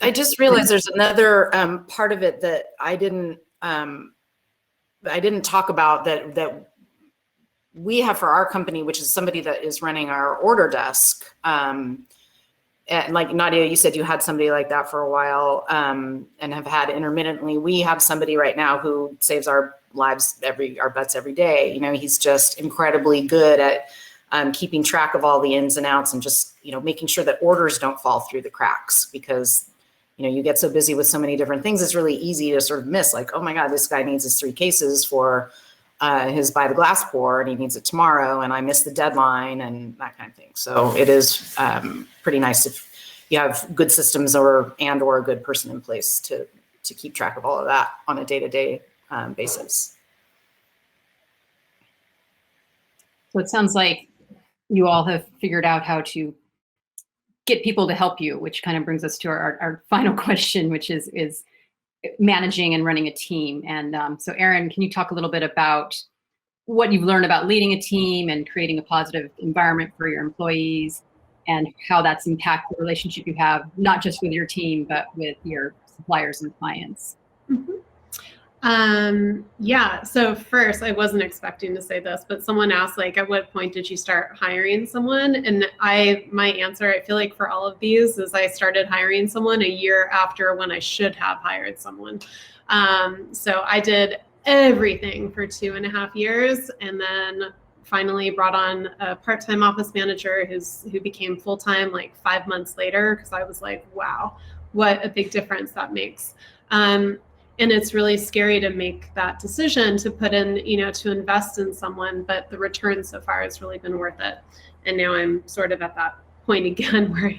I just realized there's another part of it that I didn't talk about that we have for our company, which is somebody that is running our order desk. And like Nadia, you said you had somebody like that for a while and have had intermittently. We have somebody right now who saves our butts every day. He's just incredibly good at keeping track of all the ins and outs and just, making sure that orders don't fall through the cracks because, you get so busy with so many different things. It's really easy to sort of miss like, oh my God, this guy needs his 3 cases for his by the glass pour and he needs it tomorrow and I missed the deadline and that kind of thing. So it is pretty nice if you have good systems or a good person in place to keep track of all of that on a day-to-day basis. So it sounds like you all have figured out how to get people to help you, which kind of brings us to our final question, which is managing and running a team. And so Erin, can you talk a little bit about what you've learned about leading a team and creating a positive environment for your employees and how that's impacted the relationship you have, not just with your team, but with your suppliers and clients? Mm-hmm. Yeah, so first, I wasn't expecting to say this, but someone asked, like, at what point did you start hiring someone? And my answer, I feel like for all of these, is I started hiring someone a year after when I should have hired someone. So I did everything for 2.5 years, and then finally brought on a part-time office manager who became full-time like 5 months later, because I was like, wow, what a big difference that makes. And it's really scary to make that decision to put in, to invest in someone, but the return so far has really been worth it. And now I'm sort of at that point again where,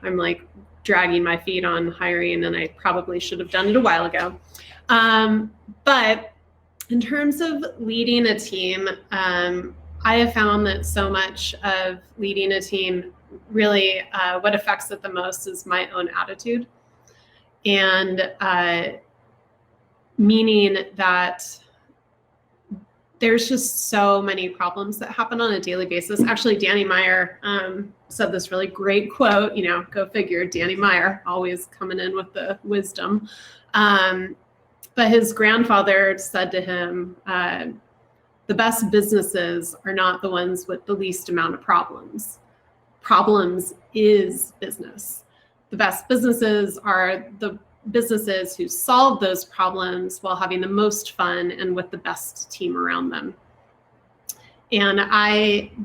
I'm like dragging my feet on hiring, and I probably should have done it a while ago. But in terms of leading a team, I have found that so much of leading a team really what affects it the most is my own attitude. And meaning that there's just so many problems that happen on a daily basis. Actually, Danny Meyer said this really great quote, go figure, Danny Meyer, always coming in with the wisdom. But his grandfather said to him, the best businesses are not the ones with the least amount of problems. Problems is business. The best businesses are the businesses who solve those problems while having the most fun and with the best team around them. And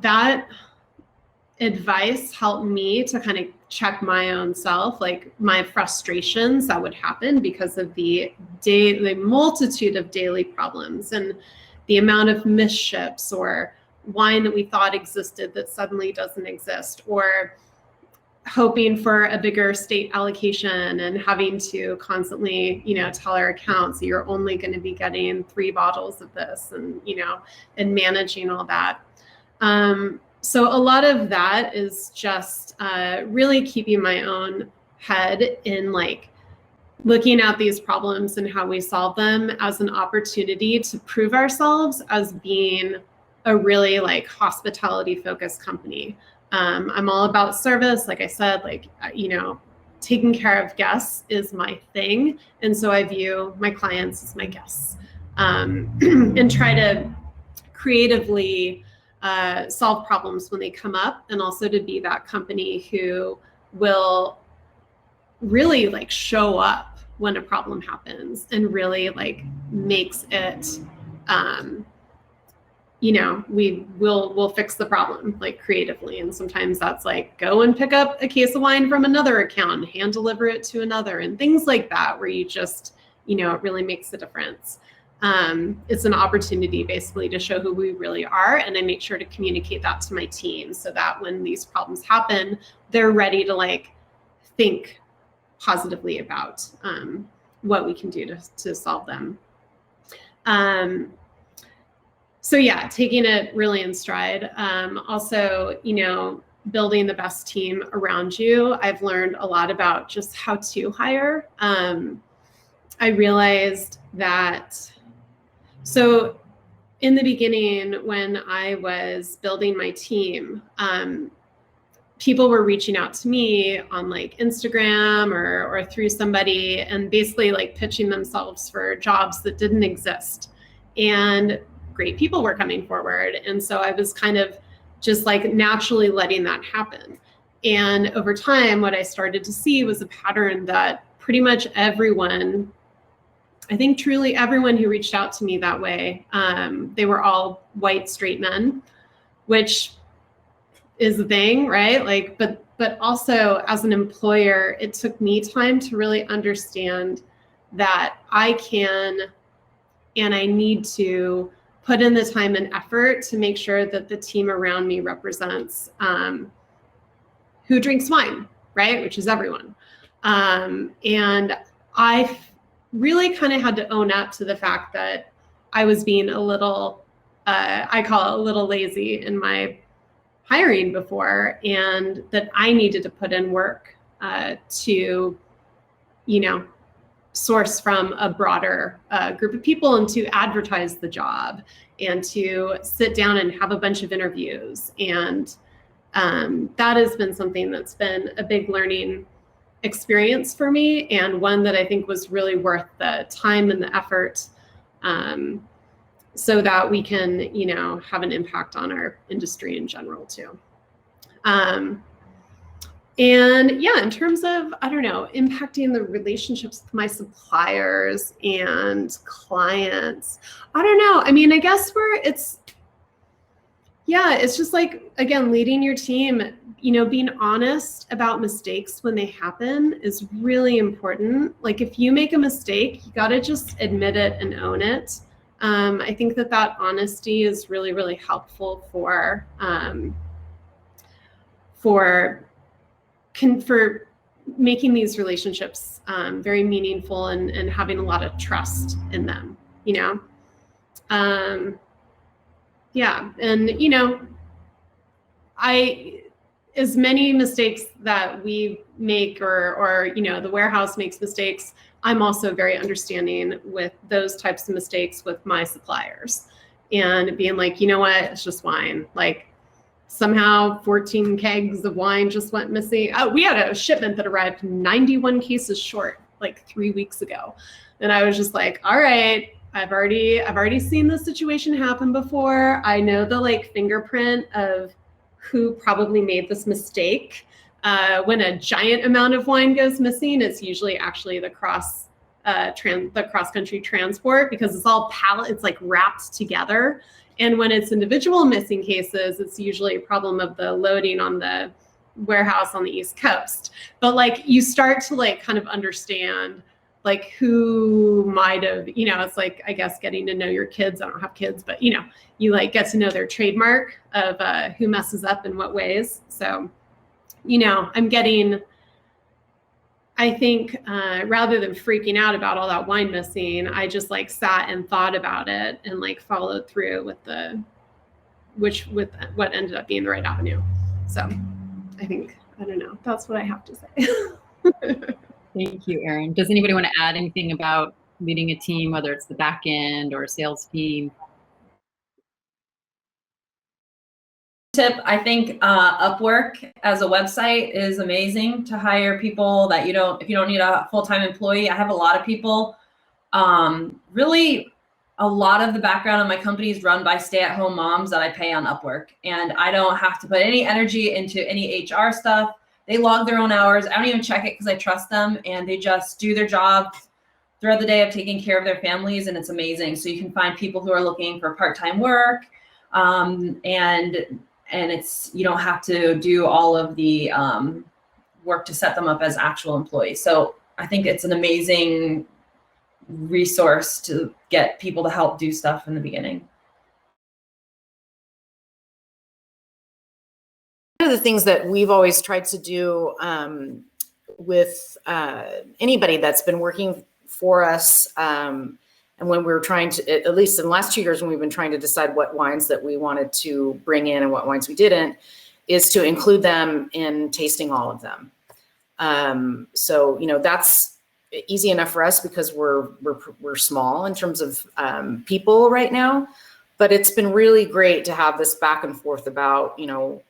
that advice helped me to kind of check my own self, like my frustrations that would happen because of the multitude of daily problems. And the amount of missed ships or wine that we thought existed that suddenly doesn't exist, or hoping for a bigger state allocation and having to constantly, tell our accounts that you're only going to be getting 3 bottles of this, and, and managing all that. So a lot of that is just really keeping my own head in like looking at these problems and how we solve them as an opportunity to prove ourselves as being a really like hospitality focused company. I'm all about service. Like I said, taking care of guests is my thing. And so I view my clients as my guests, and try to creatively solve problems when they come up, and also to be that company who will really like show up when a problem happens and really like makes it, we'll fix the problem like creatively. And sometimes that's like go and pick up a case of wine from another account, hand deliver it to another, and things like that, where you just, it really makes a difference. It's an opportunity basically to show who we really are. And I make sure to communicate that to my team so that when these problems happen, they're ready to like think positively about what we can do to solve them. So yeah, taking it really in stride. Also, building the best team around you. I've learned a lot about just how to hire. I realized that, so in the beginning, when I was building my team, people were reaching out to me on like Instagram or through somebody, and basically like pitching themselves for jobs that didn't exist. And great people were coming forward. And so I was kind of just like naturally letting that happen. And over time, what I started to see was a pattern that pretty much everyone, I think truly everyone who reached out to me that way, they were all white straight men, which is the thing, right? Like, but also as an employer, it took me time to really understand that I can and I need to put in the time and effort to make sure that the team around me represents who drinks wine, right? Which is everyone. And I really kind of had to own up to the fact that I was being a little, I call it a little lazy in my hiring before, and that I needed to put in work to, source from a broader group of people, and to advertise the job, and to sit down and have a bunch of interviews. And that has been something that's been a big learning experience for me, and one that I think was really worth the time and the effort, so that we can, have an impact on our industry in general too. And yeah, in terms of, impacting the relationships with my suppliers and clients, I guess it's just like, again, leading your team, being honest about mistakes when they happen is really important. Like if you make a mistake, you got to just admit it and own it. I think that honesty is really, really helpful for making these relationships very meaningful and having a lot of trust in them, Yeah, and as many mistakes that we make or the warehouse makes mistakes, I'm also very understanding with those types of mistakes with my suppliers, and being like, what, it's just wine. Like somehow 14 kegs of wine just went missing. Oh, we had a shipment that arrived 91 cases short like 3 weeks ago. And I was just like, all right, I've already seen this situation happen before. I know the like fingerprint of who probably made this mistake. When a giant amount of wine goes missing, it's usually actually the cross-country transport, because it's all it's like wrapped together. And when it's individual missing cases, it's usually a problem of the loading on the warehouse on the East Coast. But like you start to like kind of understand like who might have, you know, it's like, I guess, getting to know your kids. I don't have kids, but you know, you like get to know their trademark of who messes up in what ways. So, you know, I'm getting, I think rather than freaking out about all that wine missing, I just like sat and thought about it and like followed through with with what ended up being the right avenue. So I think, I don't know, that's what I have to say. Thank you, Erin. Does anybody want to add anything about leading a team, whether it's the back end or a sales team? Tip, I think Upwork as a website is amazing to hire people that if you don't need a full-time employee. I have a lot of people. Really, a lot of the background of my company is run by stay-at-home moms that I pay on Upwork, and I don't have to put any energy into any HR stuff. They log their own hours. I don't even check it because I trust them, and they just do their job throughout the day of taking care of their families, and it's amazing. So you can find people who are looking for part-time work, and it's, you don't have to do all of the work to set them up as actual employees. So I think it's an amazing resource to get people to help do stuff in the beginning. One of the things that we've always tried to do with anybody that's been working for us, and when we were trying to, at least in the last 2 years, when we've been trying to decide what wines that we wanted to bring in and what wines we didn't, is to include them in tasting all of them. So, you know, that's easy enough for us because we're small in terms of people right now, but it's been really great to have this back and forth about, you know,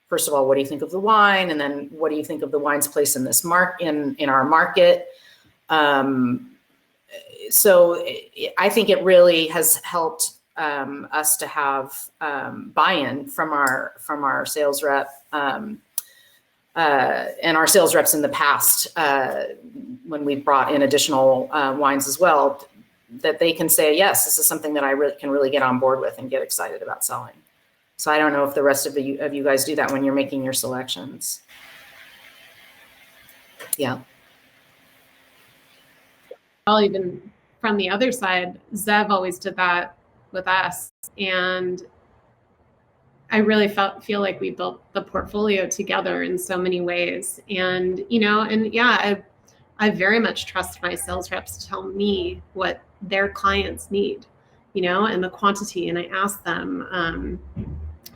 first of all, what do you think of the wine? And then what do you think of the wine's place in this in our market? So I think it really has helped us to have buy-in from our sales rep and our sales reps in the past when we brought in additional wines as well, that they can say, yes, this is something that I can really get on board with and get excited about selling. So I don't know if the rest of you guys do that when you're making your selections. Yeah. Well, even from the other side, Zev always did that with us. And I really feel like we built the portfolio together in so many ways. And, you know, and yeah, I very much trust my sales reps to tell me what their clients need, you know, and the quantity, and I ask them.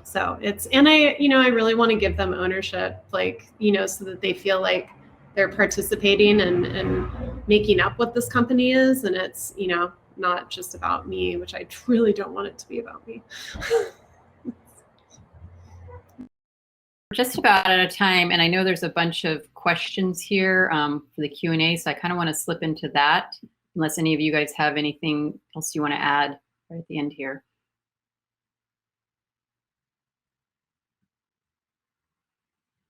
So it's, and I really want to give them ownership, like, you know, so that they feel like they're participating and making up what this company is. And it's, you know, not just about me, which I truly don't want it to be about me. We're just about out of time, and I know there's a bunch of questions here for the Q&A, so I kind of want to slip into that, unless any of you guys have anything else you want to add right at the end here.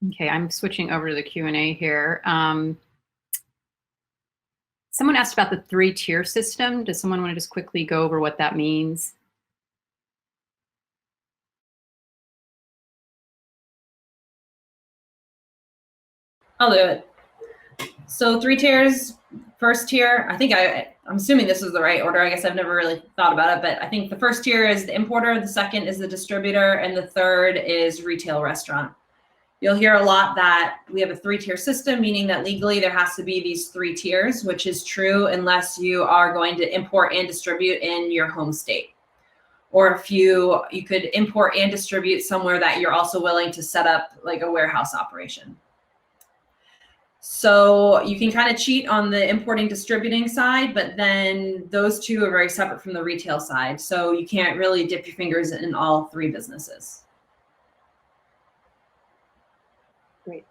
Okay, I'm switching over to the Q&A here. Someone asked about the 3-tier system. Does someone want to just quickly go over what that means? I'll do it. So 3 tiers. First tier, I think I'm assuming this is the right order. I guess I've never really thought about it, but I think the first tier is the importer, the second is the distributor, and the third is retail restaurant. You'll hear a lot that we have a 3-tier system, meaning that legally there has to be these 3 tiers, which is true unless you are going to import and distribute in your home state. Or if you could import and distribute somewhere that you're also willing to set up like a warehouse operation. So you can kind of cheat on the importing distributing side, but then those two are very separate from the retail side. So you can't really dip your fingers in all 3 businesses. Great.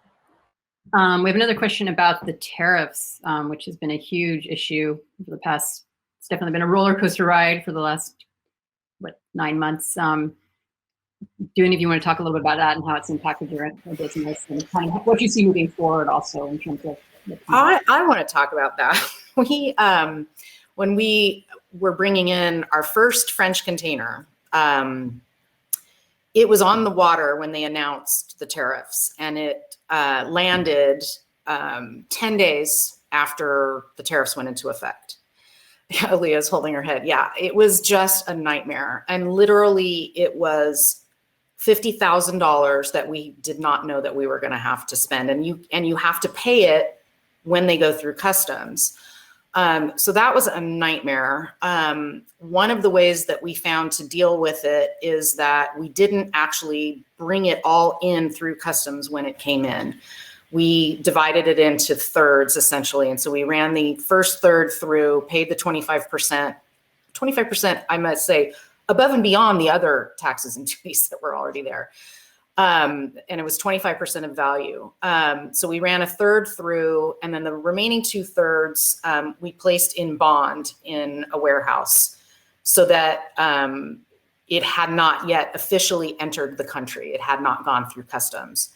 We have another question about the tariffs, which has been a huge issue for the past, it's definitely been a roller coaster ride for the last, 9 months. Do any of you want to talk a little bit about that and how it's impacted your business and kind of what you see moving forward also in terms of? I want to talk about that. When we were bringing in our first French container, it was on the water when they announced the tariffs, and it landed 10 days after the tariffs went into effect. Alleah's holding her head. Yeah, it was just a nightmare. And literally it was $50,000 that we did not know that we were going to have to spend. And you have to pay it when they go through customs. So that was a nightmare. One of the ways that we found to deal with it is that we didn't actually bring it all in through customs when it came in. We divided it into thirds essentially. And so we ran the first third through, paid the 25%, I must say, above and beyond the other taxes and duties that were already there. And it was 25% of value. So we ran a third through, and then the remaining 2/3 we placed in bond in a warehouse so that it had not yet officially entered the country. It had not gone through customs.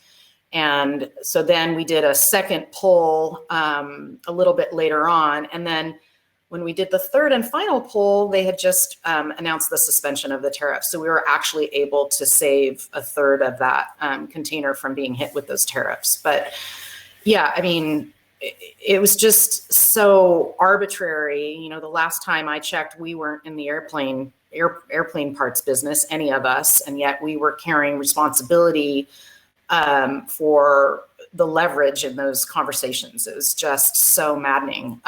And so then we did a second pull a little bit later on. And then when we did the third and final pull, they had just announced the suspension of the tariffs. So we were actually able to save a third of that container from being hit with those tariffs. But yeah, I mean, it was just so arbitrary. You know, the last time I checked, we weren't in the airplane parts business, any of us, and yet we were carrying responsibility for the leverage in those conversations. It was just so maddening.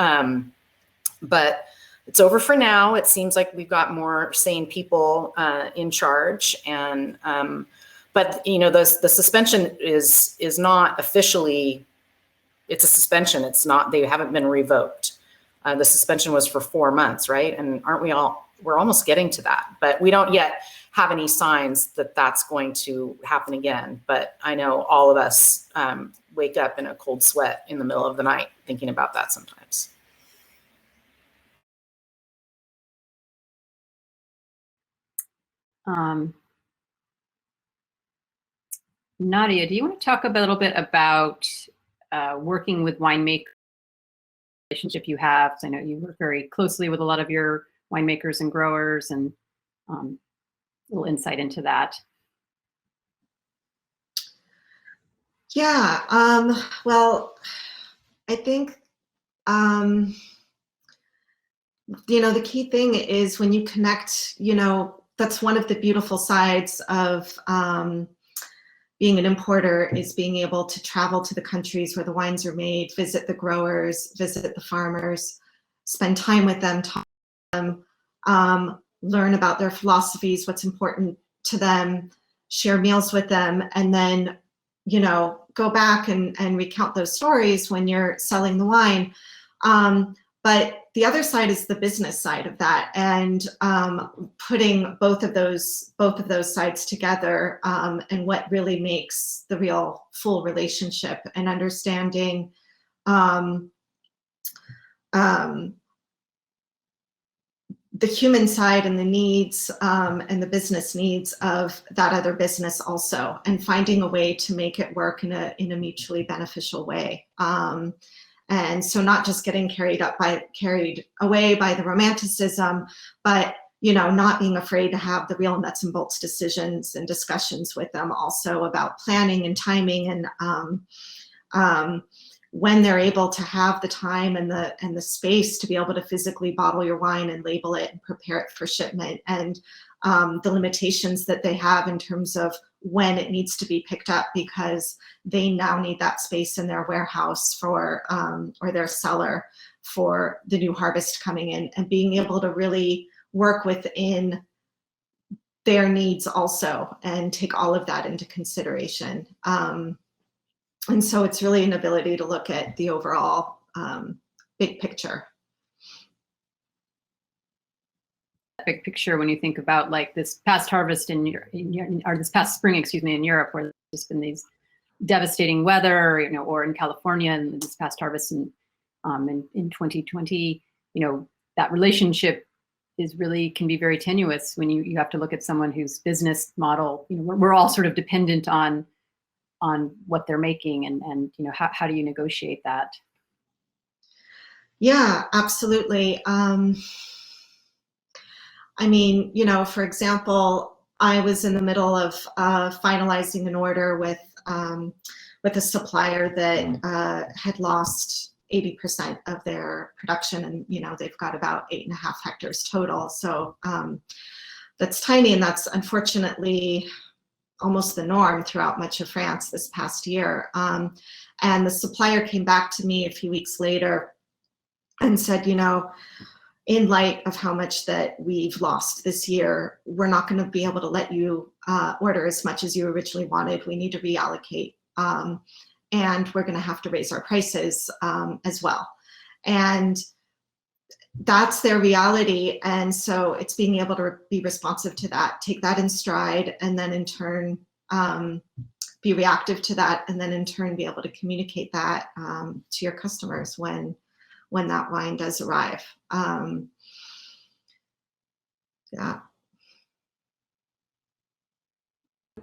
But it's over for now. It seems like we've got more sane people in charge, and but you know, the suspension is not officially. It's a suspension. It's not. They haven't been revoked. The suspension was for 4 months, right? And aren't we all? We're almost getting to that, but we don't yet have any signs that that's going to happen again. But I know all of us wake up in a cold sweat in the middle of the night thinking about that sometimes. Nadia, do you want to talk a little bit about working with winemakers, relationship you have? So I know you work very closely with a lot of your winemakers and growers, and a little insight into that. Yeah, well, I think, you know, the key thing is when you connect, you know, that's one of the beautiful sides of being an importer, is being able to travel to the countries where the wines are made, visit the growers, visit the farmers, spend time with them, talk to them, learn about their philosophies, what's important to them, share meals with them, and then, you know, go back and recount those stories when you're selling the wine. But the other side is the business side of that, and putting both of those sides together, and what really makes the real full relationship, and understanding the human side and the needs and the business needs of that other business also, and finding a way to make it work in a mutually beneficial way. And so not just getting carried away by the romanticism, but, you know, not being afraid to have the real nuts and bolts decisions and discussions with them also about planning and timing, and when they're able to have the time and the space to be able to physically bottle your wine and label it and prepare it for shipment, and the limitations that they have in terms of when it needs to be picked up, because they now need that space in their warehouse for or their cellar for the new harvest coming in, and being able to really work within their needs also and take all of that into consideration. And so it's really an ability to look at the overall big picture. Big picture, when you think about like this past harvest or this past spring, excuse me, in Europe, where there's just been these devastating weather, you know, or in California, and this past harvest in 2020, you know, that relationship can be very tenuous when you have to look at someone whose business model, you know, we're all sort of dependent on what they're making, and you know, how do you negotiate that? Yeah, absolutely. I mean, you know, for example, I was in the middle of finalizing an order with a supplier that had lost 80% of their production, and they've got about 8.5 hectares total. So that's tiny, and that's unfortunately almost the norm throughout much of France this past year. And the supplier came back to me a few weeks later and said, in light of how much that we've lost this year, we're not going to be able to let you order as much as you originally wanted. We need to reallocate, and we're going to have to raise our prices as well. And that's their reality. And so it's being able to be responsive to that, take that in stride, and then in turn be reactive to that, and then in turn be able to communicate that to your customers when that wine does arrive. Yeah.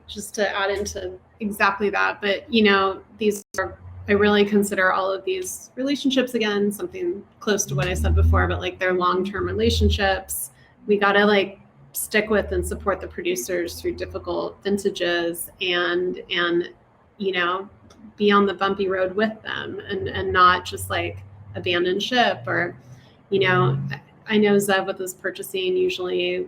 Just to add into exactly that, but I really consider all of these relationships, again, something close to what I said before, but like they're long-term relationships. We gotta stick with and support the producers through difficult vintages, and be on the bumpy road with them, and not just abandon ship, or I know Zev with his purchasing, usually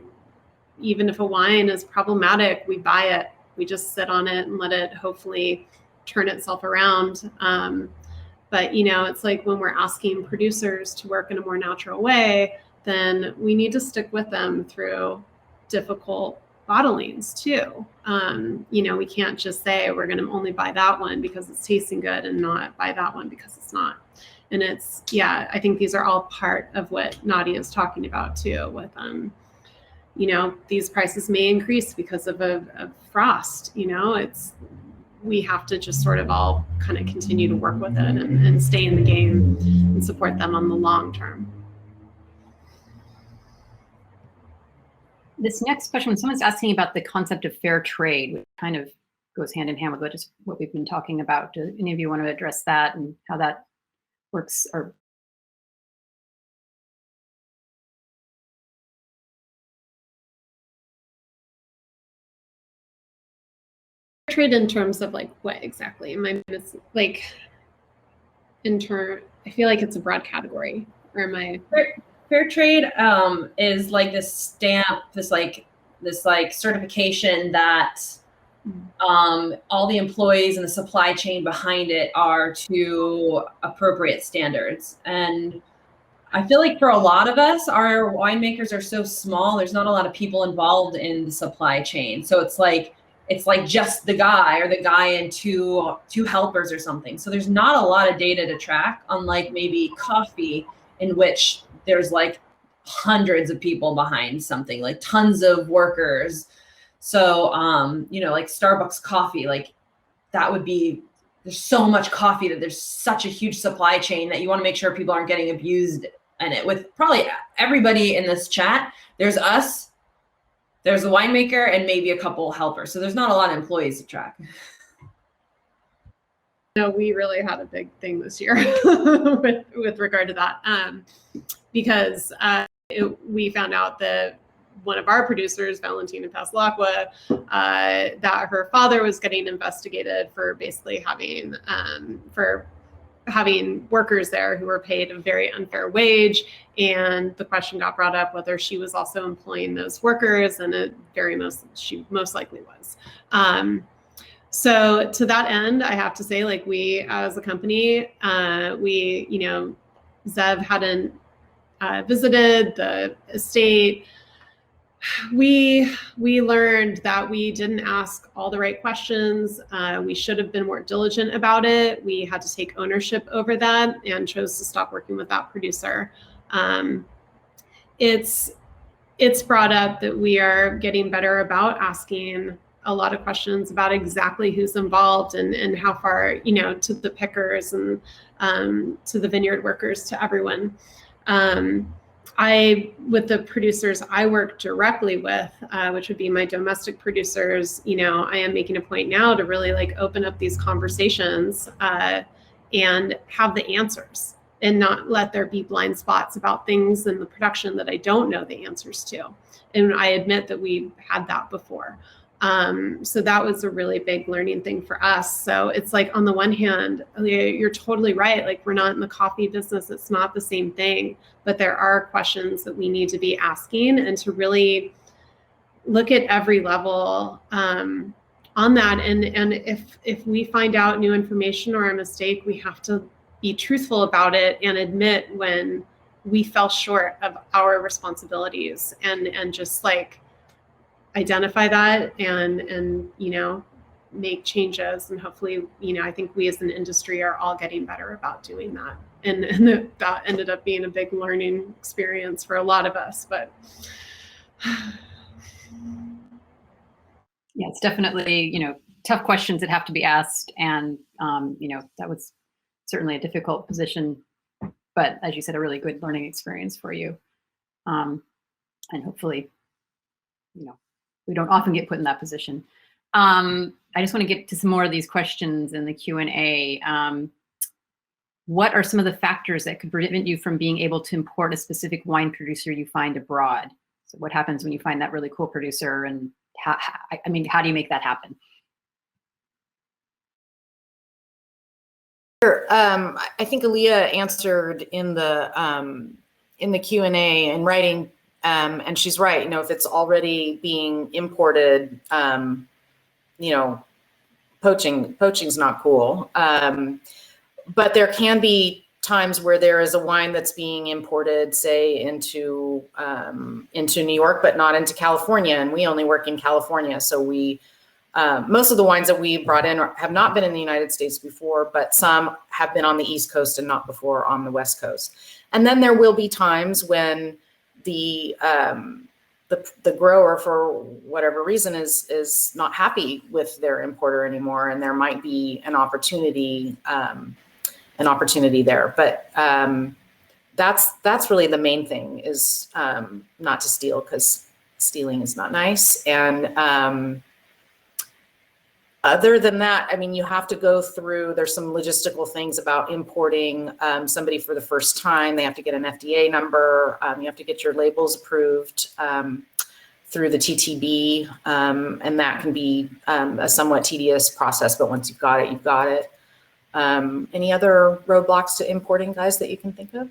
even if a wine is problematic, we buy it, we just sit on it and let it hopefully turn itself around. But it's when we're asking producers to work in a more natural way, then we need to stick with them through difficult bottlings too. We can't just say we're going to only buy that one because it's tasting good and not buy that one because it's not. And I think these are all part of what Nadia is talking about too, with these prices may increase because of a frost. We have to just sort of all kind of continue to work with it and stay in the game and support them on the long term. This next question, when someone's asking about the concept of fair trade, which kind of goes hand in hand with what we've been talking about. Do any of you want to address that and how that works? Or trade in terms of what exactly? Am I I feel like it's a broad category, or am I? Fair trade is this stamp, this certification that all the employees and the supply chain behind it are to appropriate standards. And I feel like for a lot of us, our winemakers are so small, there's not a lot of people involved in the supply chain. So it's just the guy or the guy and two helpers or something. So there's not a lot of data to track, unlike maybe coffee, in which there's hundreds of people behind something, tons of workers. So, Starbucks coffee, that would be, there's so much coffee that there's such a huge supply chain that you want to make sure people aren't getting abused in it. With probably everybody in this chat, there's us, there's the winemaker, and maybe a couple helpers. So there's not a lot of employees to track. No, we really had a big thing this year with regard to that, because we found out that one of our producers, Valentina Paslacqua, that her father was getting investigated for basically having workers there who were paid a very unfair wage. And the question got brought up whether she was also employing those workers, and she most likely was. So to that end, I have to say, we as a company, Zev hadn't visited the estate. We learned that we didn't ask all the right questions. We should have been more diligent about it. We had to take ownership over that and chose to stop working with that producer. It's brought up that we are getting better about asking a lot of questions about exactly who's involved and how far, to the pickers and to the vineyard workers, to everyone. With the producers I work directly with, which would be my domestic producers, I am making a point now to really open up these conversations and have the answers, and not let there be blind spots about things in the production that I don't know the answers to. And I admit that we had that before. So that was a really big learning thing for us. So it's like, on the one hand, Alleah, you're totally right. Like, we're not in the coffee business. It's not the same thing, but there are questions that we need to be asking, and to really look at every level on that. And if we find out new information or a mistake, we have to be truthful about it and admit when we fell short of our responsibilities, and just like identify that and make changes. And hopefully, I think we as an industry are all getting better about doing that. And that ended up being a big learning experience for a lot of us. But yeah, it's definitely, tough questions that have to be asked. And, that was certainly a difficult position, but as you said, a really good learning experience for you. And hopefully, we don't often get put in that position. I just want to get to some more of these questions in the Q&A. What are some of the factors that could prevent you from being able to import a specific wine producer you find abroad? So what happens when you find that really cool producer, and how do you make that happen? Sure. I think Alleah answered in the Q&A in writing, and she's right. If it's already being imported, poaching's not cool. But there can be times where there is a wine that's being imported, say into New York, but not into California, and we only work in California. So we most of the wines that we brought in have not been in the United States before, but some have been on the East Coast and not before on the West Coast. And then there will be times when the grower, for whatever reason, is not happy with their importer anymore, and there might be an opportunity there. But that's really the main thing, is not to steal, because stealing is not nice. And other than that, you have to go through, there's some logistical things about importing somebody for the first time. They have to get an FDA number. You have to get your labels approved through the TTB. And that can be a somewhat tedious process, but once you've got it, you've got it. Any other roadblocks to importing, guys, that you can think of?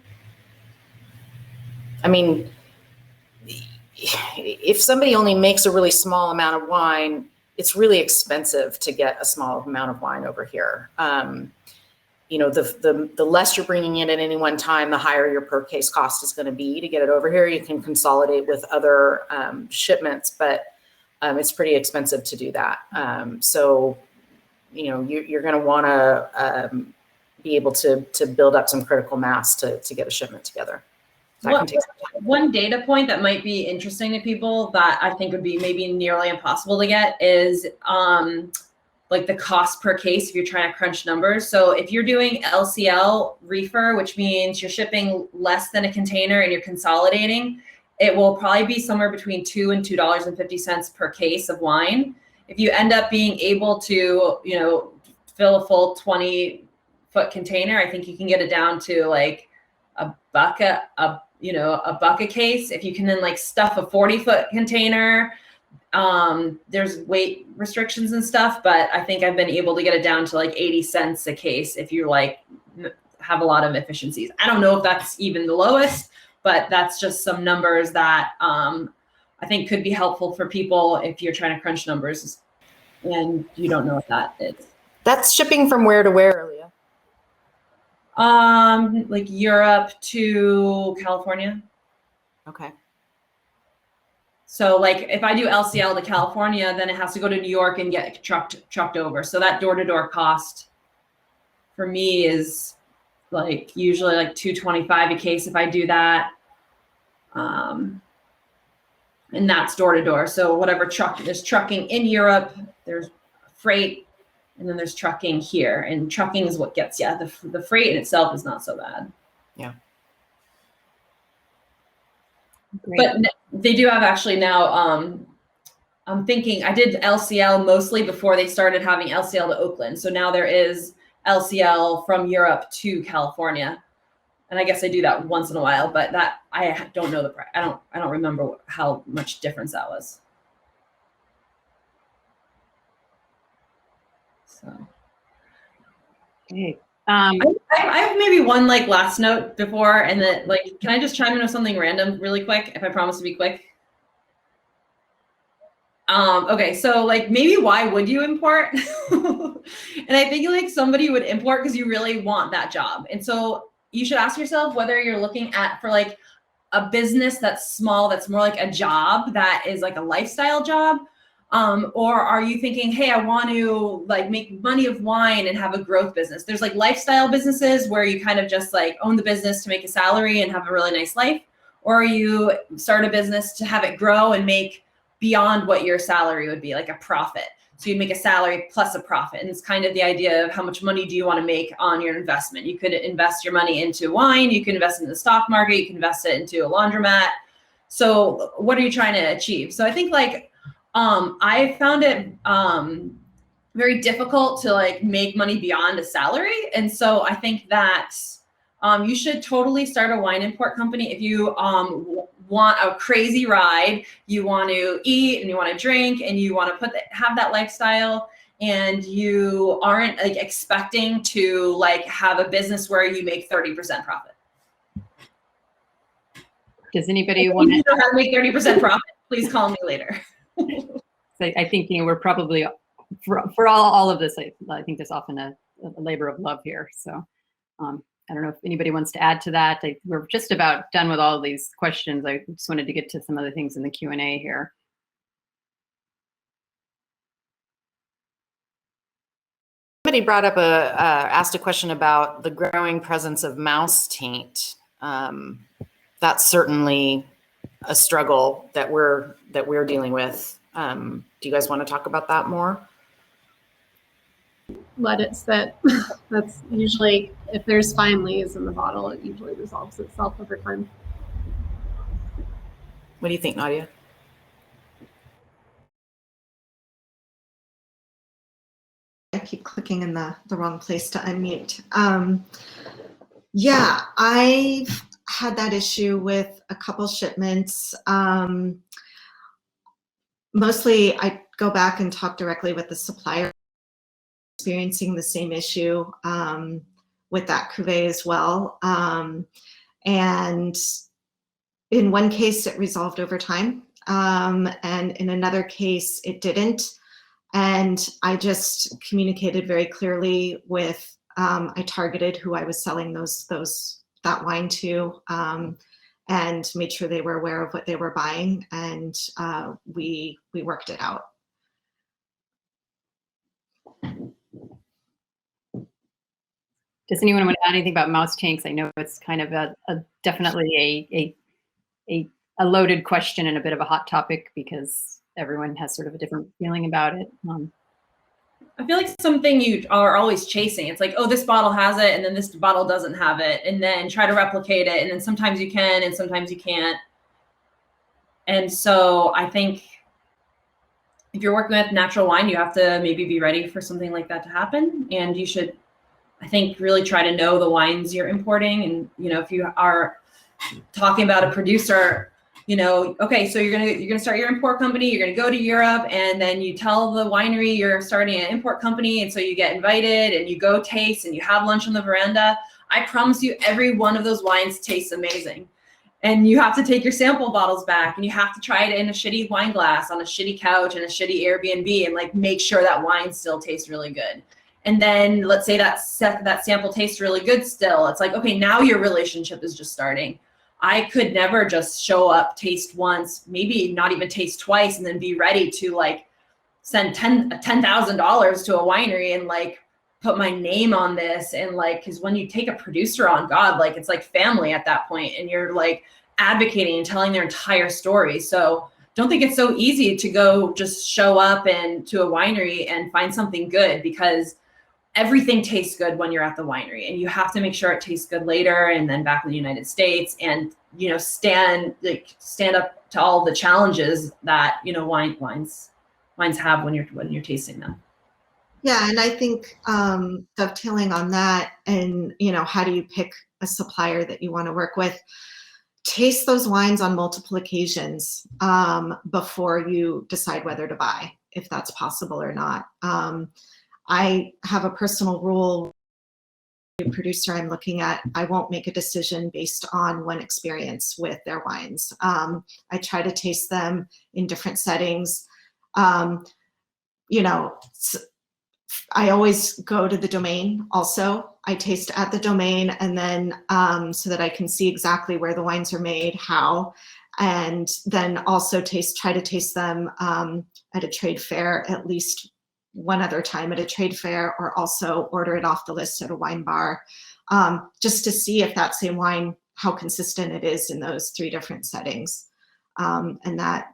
If somebody only makes a really small amount of wine, it's really expensive to get a small amount of wine over here. The less you're bringing in at any one time, the higher your per case cost is going to be to get it over here. You can consolidate with other shipments, but it's pretty expensive to do that. So you're going to want to be able to build up some critical mass to get a shipment together. One data point that might be interesting to people that I think would be maybe nearly impossible to get is like the cost per case if you're trying to crunch numbers. So if you're doing LCL reefer, which means you're shipping less than a container and you're consolidating, it will probably be somewhere between $2 and $2.50 per case of wine. If you end up being able to, fill a full 20-foot container, I think you can get it down to like a buck a case. If you can then like stuff a 40-foot container, there's weight restrictions and stuff, but I think I've been able to get it down to like 80 cents a case if you like have a lot of efficiencies. I don't know if that's even the lowest, but that's just some numbers that I think could be helpful for people if you're trying to crunch numbers and you don't know what that is. That's shipping from where to where, Alleah? Like Europe to California. Okay. So like if I do LCL to California, then it has to go to New York and get trucked over. So that door-to-door cost for me is like usually like $2.25 a case if I do that. And that's door-to-door. So whatever there's trucking in Europe, there's freight, and then there's trucking here. And trucking is what gets you. The freight in itself is not so bad. Yeah. Great. But they do have actually now, I'm thinking I did LCL mostly before they started having LCL to Oakland. So now there is LCL from Europe to California. And I guess I do that once in a while, but that I don't know the price. I don't remember how much difference that was. So. Okay. I have maybe one like last note before, and then like, can I just chime in with something random really quick? If I promise to be quick. Okay, so like maybe why would you import? And I think like somebody would import because you really want that job. And so you should ask yourself whether you're looking at for like a business that's small, that's more like a job that is like a lifestyle job. Or are you thinking, hey, I want to like make money of wine and have a growth business? There's like lifestyle businesses where you kind of just like own the business to make a salary and have a really nice life. Or you start a business to have it grow and make beyond what your salary would be, like a profit. So you make a salary plus a profit. And it's kind of the idea of how much money do you want to make on your investment? You could invest your money into wine, you can invest in the stock market, you can invest it into a laundromat. So what are you trying to achieve? So I think like, I found it very difficult to like make money beyond a salary. And so I think that you should totally start a wine import company if you want a crazy ride, you want to eat and you want to drink and you want to have that lifestyle, and you aren't like expecting to like have a business where you make 30% profit. Does anybody want to know how to make 30% profit? Please call me later. I think, you know, we're probably for all of this. I think there's often a labor of love here. So I don't know if anybody wants to add to that. We're just about done with all of these questions. I just wanted to get to some other things in the Q&A here. Somebody brought up asked a question about the growing presence of mouse taint. That's certainly a struggle that we're dealing with. Do you guys want to talk about that more? Let it sit. That's usually, if there's fine leaves in the bottle, it usually resolves itself over time. What do you think, Nadia? I keep clicking in the wrong place to unmute. Yeah, I've had that issue with a couple shipments. Mostly I go back and talk directly with the supplier, experiencing the same issue with that cuvee as well. And in one case it resolved over time, and in another case it didn't. And I just communicated very clearly with, I targeted who I was selling that wine to, and made sure they were aware of what they were buying, and we worked it out. Does anyone want to add anything about mouse tanks? I know it's kind of definitely a loaded question and a bit of a hot topic because everyone has sort of a different feeling about it. I feel like something you are always chasing. It's like, oh, this bottle has it, and then this bottle doesn't have it, and then try to replicate it, and then sometimes you can, and sometimes you can't. And so I think if you're working with natural wine, you have to maybe be ready for something like that to happen, and you should, I think, really try to know the wines you're importing. And you know, if you are talking about a producer, you know, okay, so you're gonna start your import company, you're gonna go to Europe, and then you tell the winery you're starting an import company, and so you get invited and you go taste and you have lunch on the veranda. I promise you, every one of those wines tastes amazing. And you have to take your sample bottles back, and you have to try it in a shitty wine glass on a shitty couch and a shitty Airbnb, and like make sure that wine still tastes really good. And then let's say that sample tastes really good still. It's like, okay, now your relationship is just starting. I could never just show up, taste once, maybe not even taste twice, and then be ready to like send $10,000 to a winery and like put my name on this. And like, because when you take a producer on, God, like it's like family at that point, and you're like advocating and telling their entire story. So don't think it's so easy to go just show up and to a winery and find something good, because everything tastes good when you're at the winery, and you have to make sure it tastes good later and then back in the United States, and you know, stand up to all the challenges that, you know, wines have when you're tasting them. Yeah, and I think dovetailing on that, and you know, how do you pick a supplier that you want to work with? Taste those wines on multiple occasions before you decide whether to buy, if that's possible or not. I have a personal rule. The producer I'm looking at, I won't make a decision based on one experience with their wines. I try to taste them in different settings. You know, I always go to the domain also. I taste at the domain, and then so that I can see exactly where the wines are made, how, and then also try to taste them at a trade fair at least one other time at a trade fair, or also order it off the list at a wine bar, just to see if that same wine, how consistent it is in those 3 different settings. And that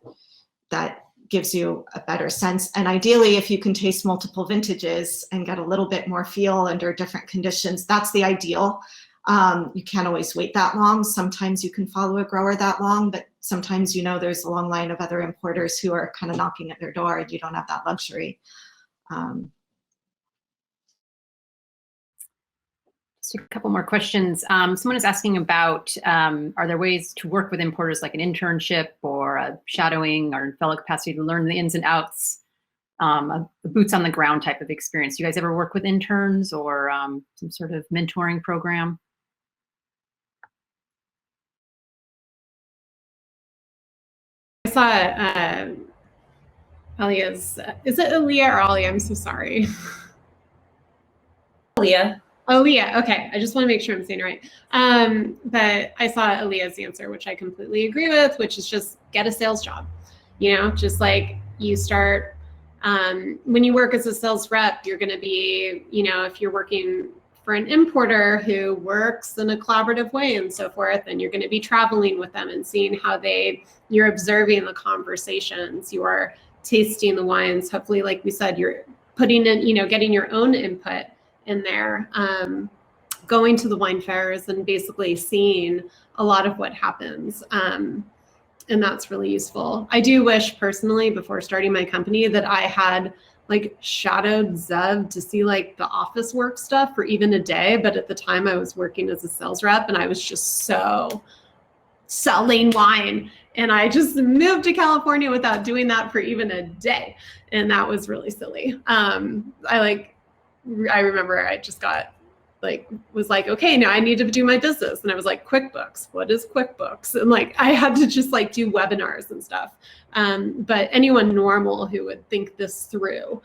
gives you a better sense. And ideally, if you can taste multiple vintages and get a little bit more feel under different conditions, that's the ideal. You can't always wait that long. Sometimes you can follow a grower that long, but sometimes, you know, there's a long line of other importers who are kind of knocking at their door, and you don't have that luxury. Just a couple more questions. Someone is asking about, are there ways to work with importers, like an internship or a shadowing or fellow capacity, to learn the ins and outs, the boots on the ground type of experience? Do you guys ever work with interns or some sort of mentoring program? I saw Alleah's, is it Alleah or Alleah? I'm so sorry. Alleah. Alleah, okay. I just want to make sure I'm saying it right. But I saw Alleah's answer, which I completely agree with, which is just get a sales job. You know, just like you start, when you work as a sales rep, you're going to be, you know, if you're working for an importer who works in a collaborative way and so forth, and you're going to be traveling with them and seeing how you're observing the conversations, you are tasting the wines. Hopefully, like we said, you're putting in, you know, getting your own input in there, going to the wine fairs and basically seeing a lot of what happens. And that's really useful. I do wish personally, before starting my company, that I had like shadowed Zev to see like the office work stuff for even a day. But at the time I was working as a sales rep, and I was just so selling wine. And I just moved to California without doing that for even a day. And that was really silly. I remember I just was like, okay, now I need to do my business. And I was like, QuickBooks, what is QuickBooks? And like, I had to just like do webinars and stuff. But anyone normal who would think this through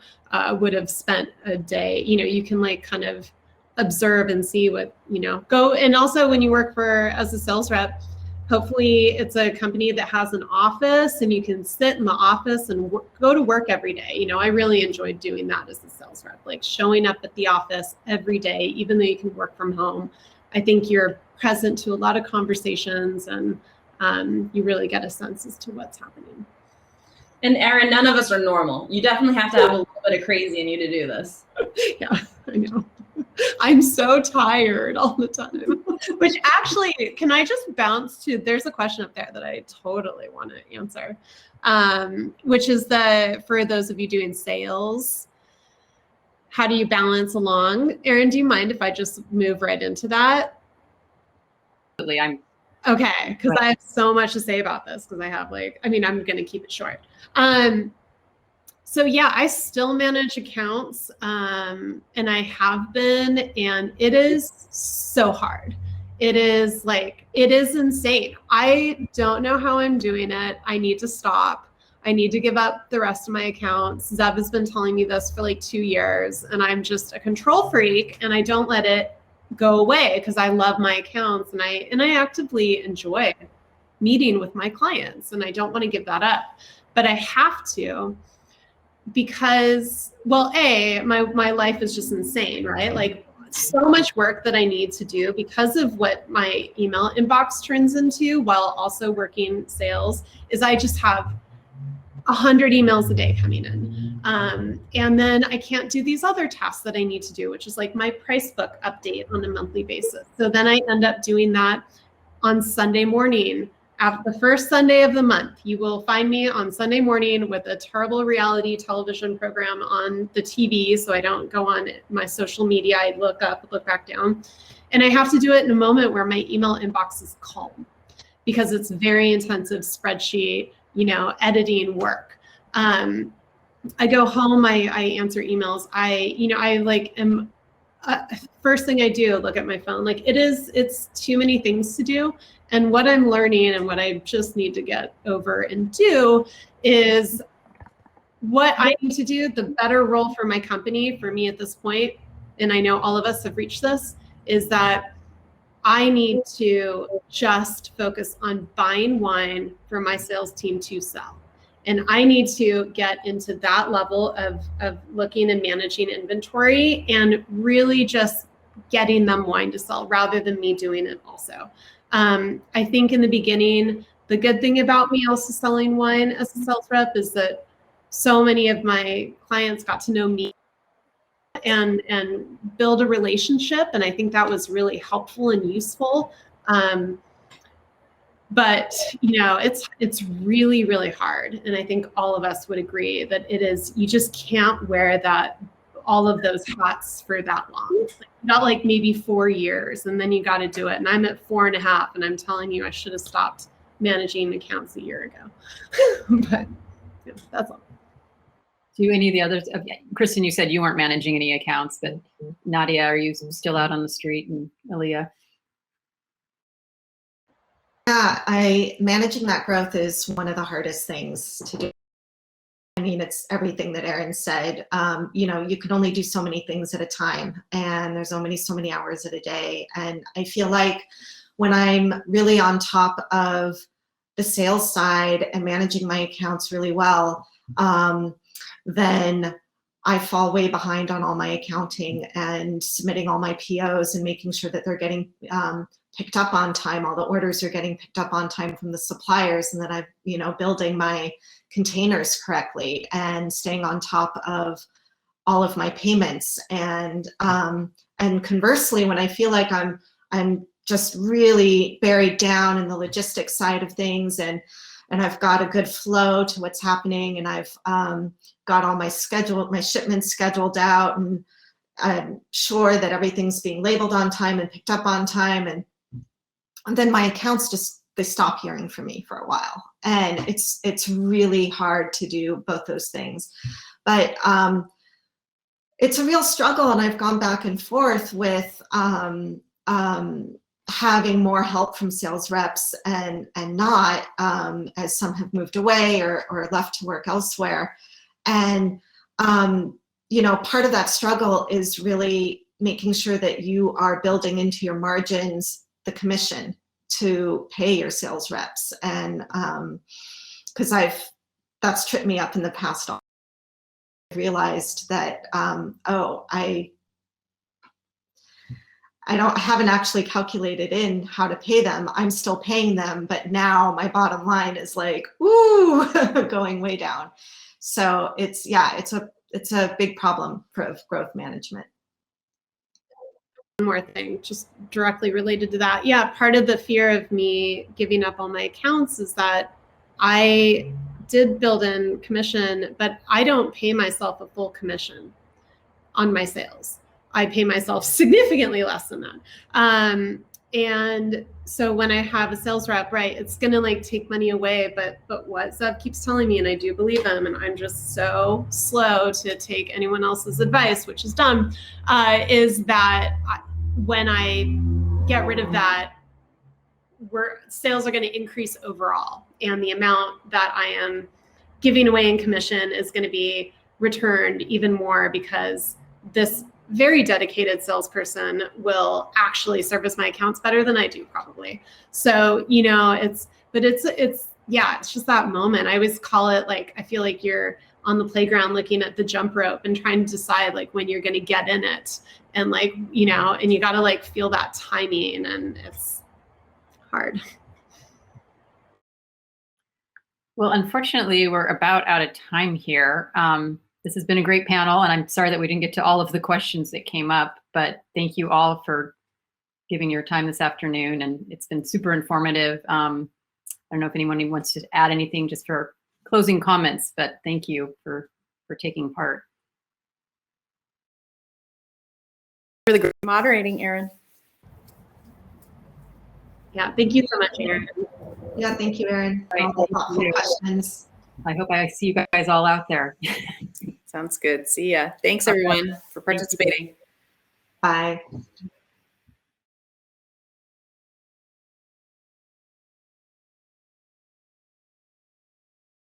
would have spent a day, you know, you can like kind of observe and see what, you know, go. And also when you work as a sales rep, hopefully it's a company that has an office and you can sit in the office and go to work every day. You know, I really enjoyed doing that as a sales rep, like showing up at the office every day, even though you can work from home. I think you're present to a lot of conversations, and you really get a sense as to what's happening. And Erin, none of us are normal. You definitely have to have a little bit of crazy in you to do this. Yeah, I know. I'm so tired all the time. Which actually, can I just bounce to, there's a question up there that I totally want to answer, which is for those of you doing sales, how do you balance along? Erin, do you mind if I just move right into that? Absolutely. Okay, because I have so much to say about this, because I have I'm going to keep it short. So yeah, I still manage accounts, and I have been, and it is so hard. It is insane. I don't know how I'm doing it. I need to stop. I need to give up the rest of my accounts. Zev has been telling me this for like 2 years, and I'm just a control freak, and I don't let it go away because I love my accounts, and I actively enjoy meeting with my clients, and I don't want to give that up, but I have to. Because, well, my life is just insane, right? Like so much work that I need to do because of what my email inbox turns into while also working sales is I just have 100 emails a day coming in. And then I can't do these other tasks that I need to do, which is like my price book update on a monthly basis. So then I end up doing that on Sunday morning. After the first Sunday of the month, you will find me on Sunday morning with a terrible reality television program on the TV. So I don't go on my social media. I look up, look back down. And I have to do it in a moment where my email inbox is calm because it's very intensive spreadsheet, you know, editing work. I go home, I answer emails. I like am first thing I do, look at my phone. Like it's too many things to do. And what I'm learning and what I just need to get over and do is what I need to do, the better role for my company, for me at this point, and I know all of us have reached this, is that I need to just focus on buying wine for my sales team to sell. And I need to get into that level of looking and managing inventory and really just getting them wine to sell rather than me doing it also. I think in the beginning, the good thing about me also selling wine as a sales rep is that so many of my clients got to know me and build a relationship. And I think that was really helpful and useful. But it's really, really hard. And I think all of us would agree that it is, you just can't wear all of those hats for that long. Not like maybe 4 years and then you got to do it. And I'm at 4.5 and I'm telling you, I should have stopped managing accounts a year ago. But yeah, that's all. Do any of the others, Kristen, you said you weren't managing any accounts, but Nadia, are you still out on the street, and Alleah? Yeah, managing that growth is one of the hardest things to do. I mean, it's everything that Erin said. You can only do so many things at a time, and there's only so many hours at a day. And I feel like when I'm really on top of the sales side and managing my accounts really well, then I fall way behind on all my accounting and submitting all my POs and making sure that they're getting picked up on time. All the orders are getting picked up on time from the suppliers, and that I'm, building my containers correctly and staying on top of all of my payments. And conversely, when I feel like I'm just really buried down in the logistics side of things, and I've got a good flow to what's happening, and I've got all my shipments scheduled out, and I'm sure that everything's being labeled on time and picked up on time, and then my accounts they stop hearing from me for a while. And it's really hard to do both those things. But it's a real struggle, and I've gone back and forth with having more help from sales reps and not, as some have moved away or left to work elsewhere. And part of that struggle is really making sure that you are building into your margins the commission to pay your sales reps. And because that's tripped me up in the past. I realized that I haven't actually calculated in how to pay them. I'm still paying them, but now my bottom line is like, ooh, going way down. So it's a big problem for growth management. One more thing, just directly related to that. Yeah, part of the fear of me giving up on my accounts is that I did build in commission, but I don't pay myself a full commission on my sales. I pay myself significantly less than that. And so when I have a sales rep, right, it's going to take money away. But what Zev keeps telling me, and I do believe him, and I'm just so slow to take anyone else's advice, which is dumb, is that when I get rid of that, sales are going to increase overall. And the amount that I am giving away in commission is going to be returned even more, because this very dedicated salesperson will actually service my accounts better than I do, probably. So, it's just that moment. I always call it I feel like you're on the playground looking at the jump rope and trying to decide when you're going to get in it. And and you got to feel that timing, and it's hard. Well, unfortunately, we're about out of time here. This has been a great panel, and I'm sorry that we didn't get to all of the questions that came up, but thank you all for giving your time this afternoon, and it's been super informative. I don't know if anyone wants to add anything just for closing comments, but thank you for taking part. Really great moderating, Erin. Yeah, thank you so much, Erin. Yeah, thank you, Erin. Right, All the thoughtful questions. I hope I see you guys all out there. Sounds good. See ya. Thanks everyone for participating. Bye.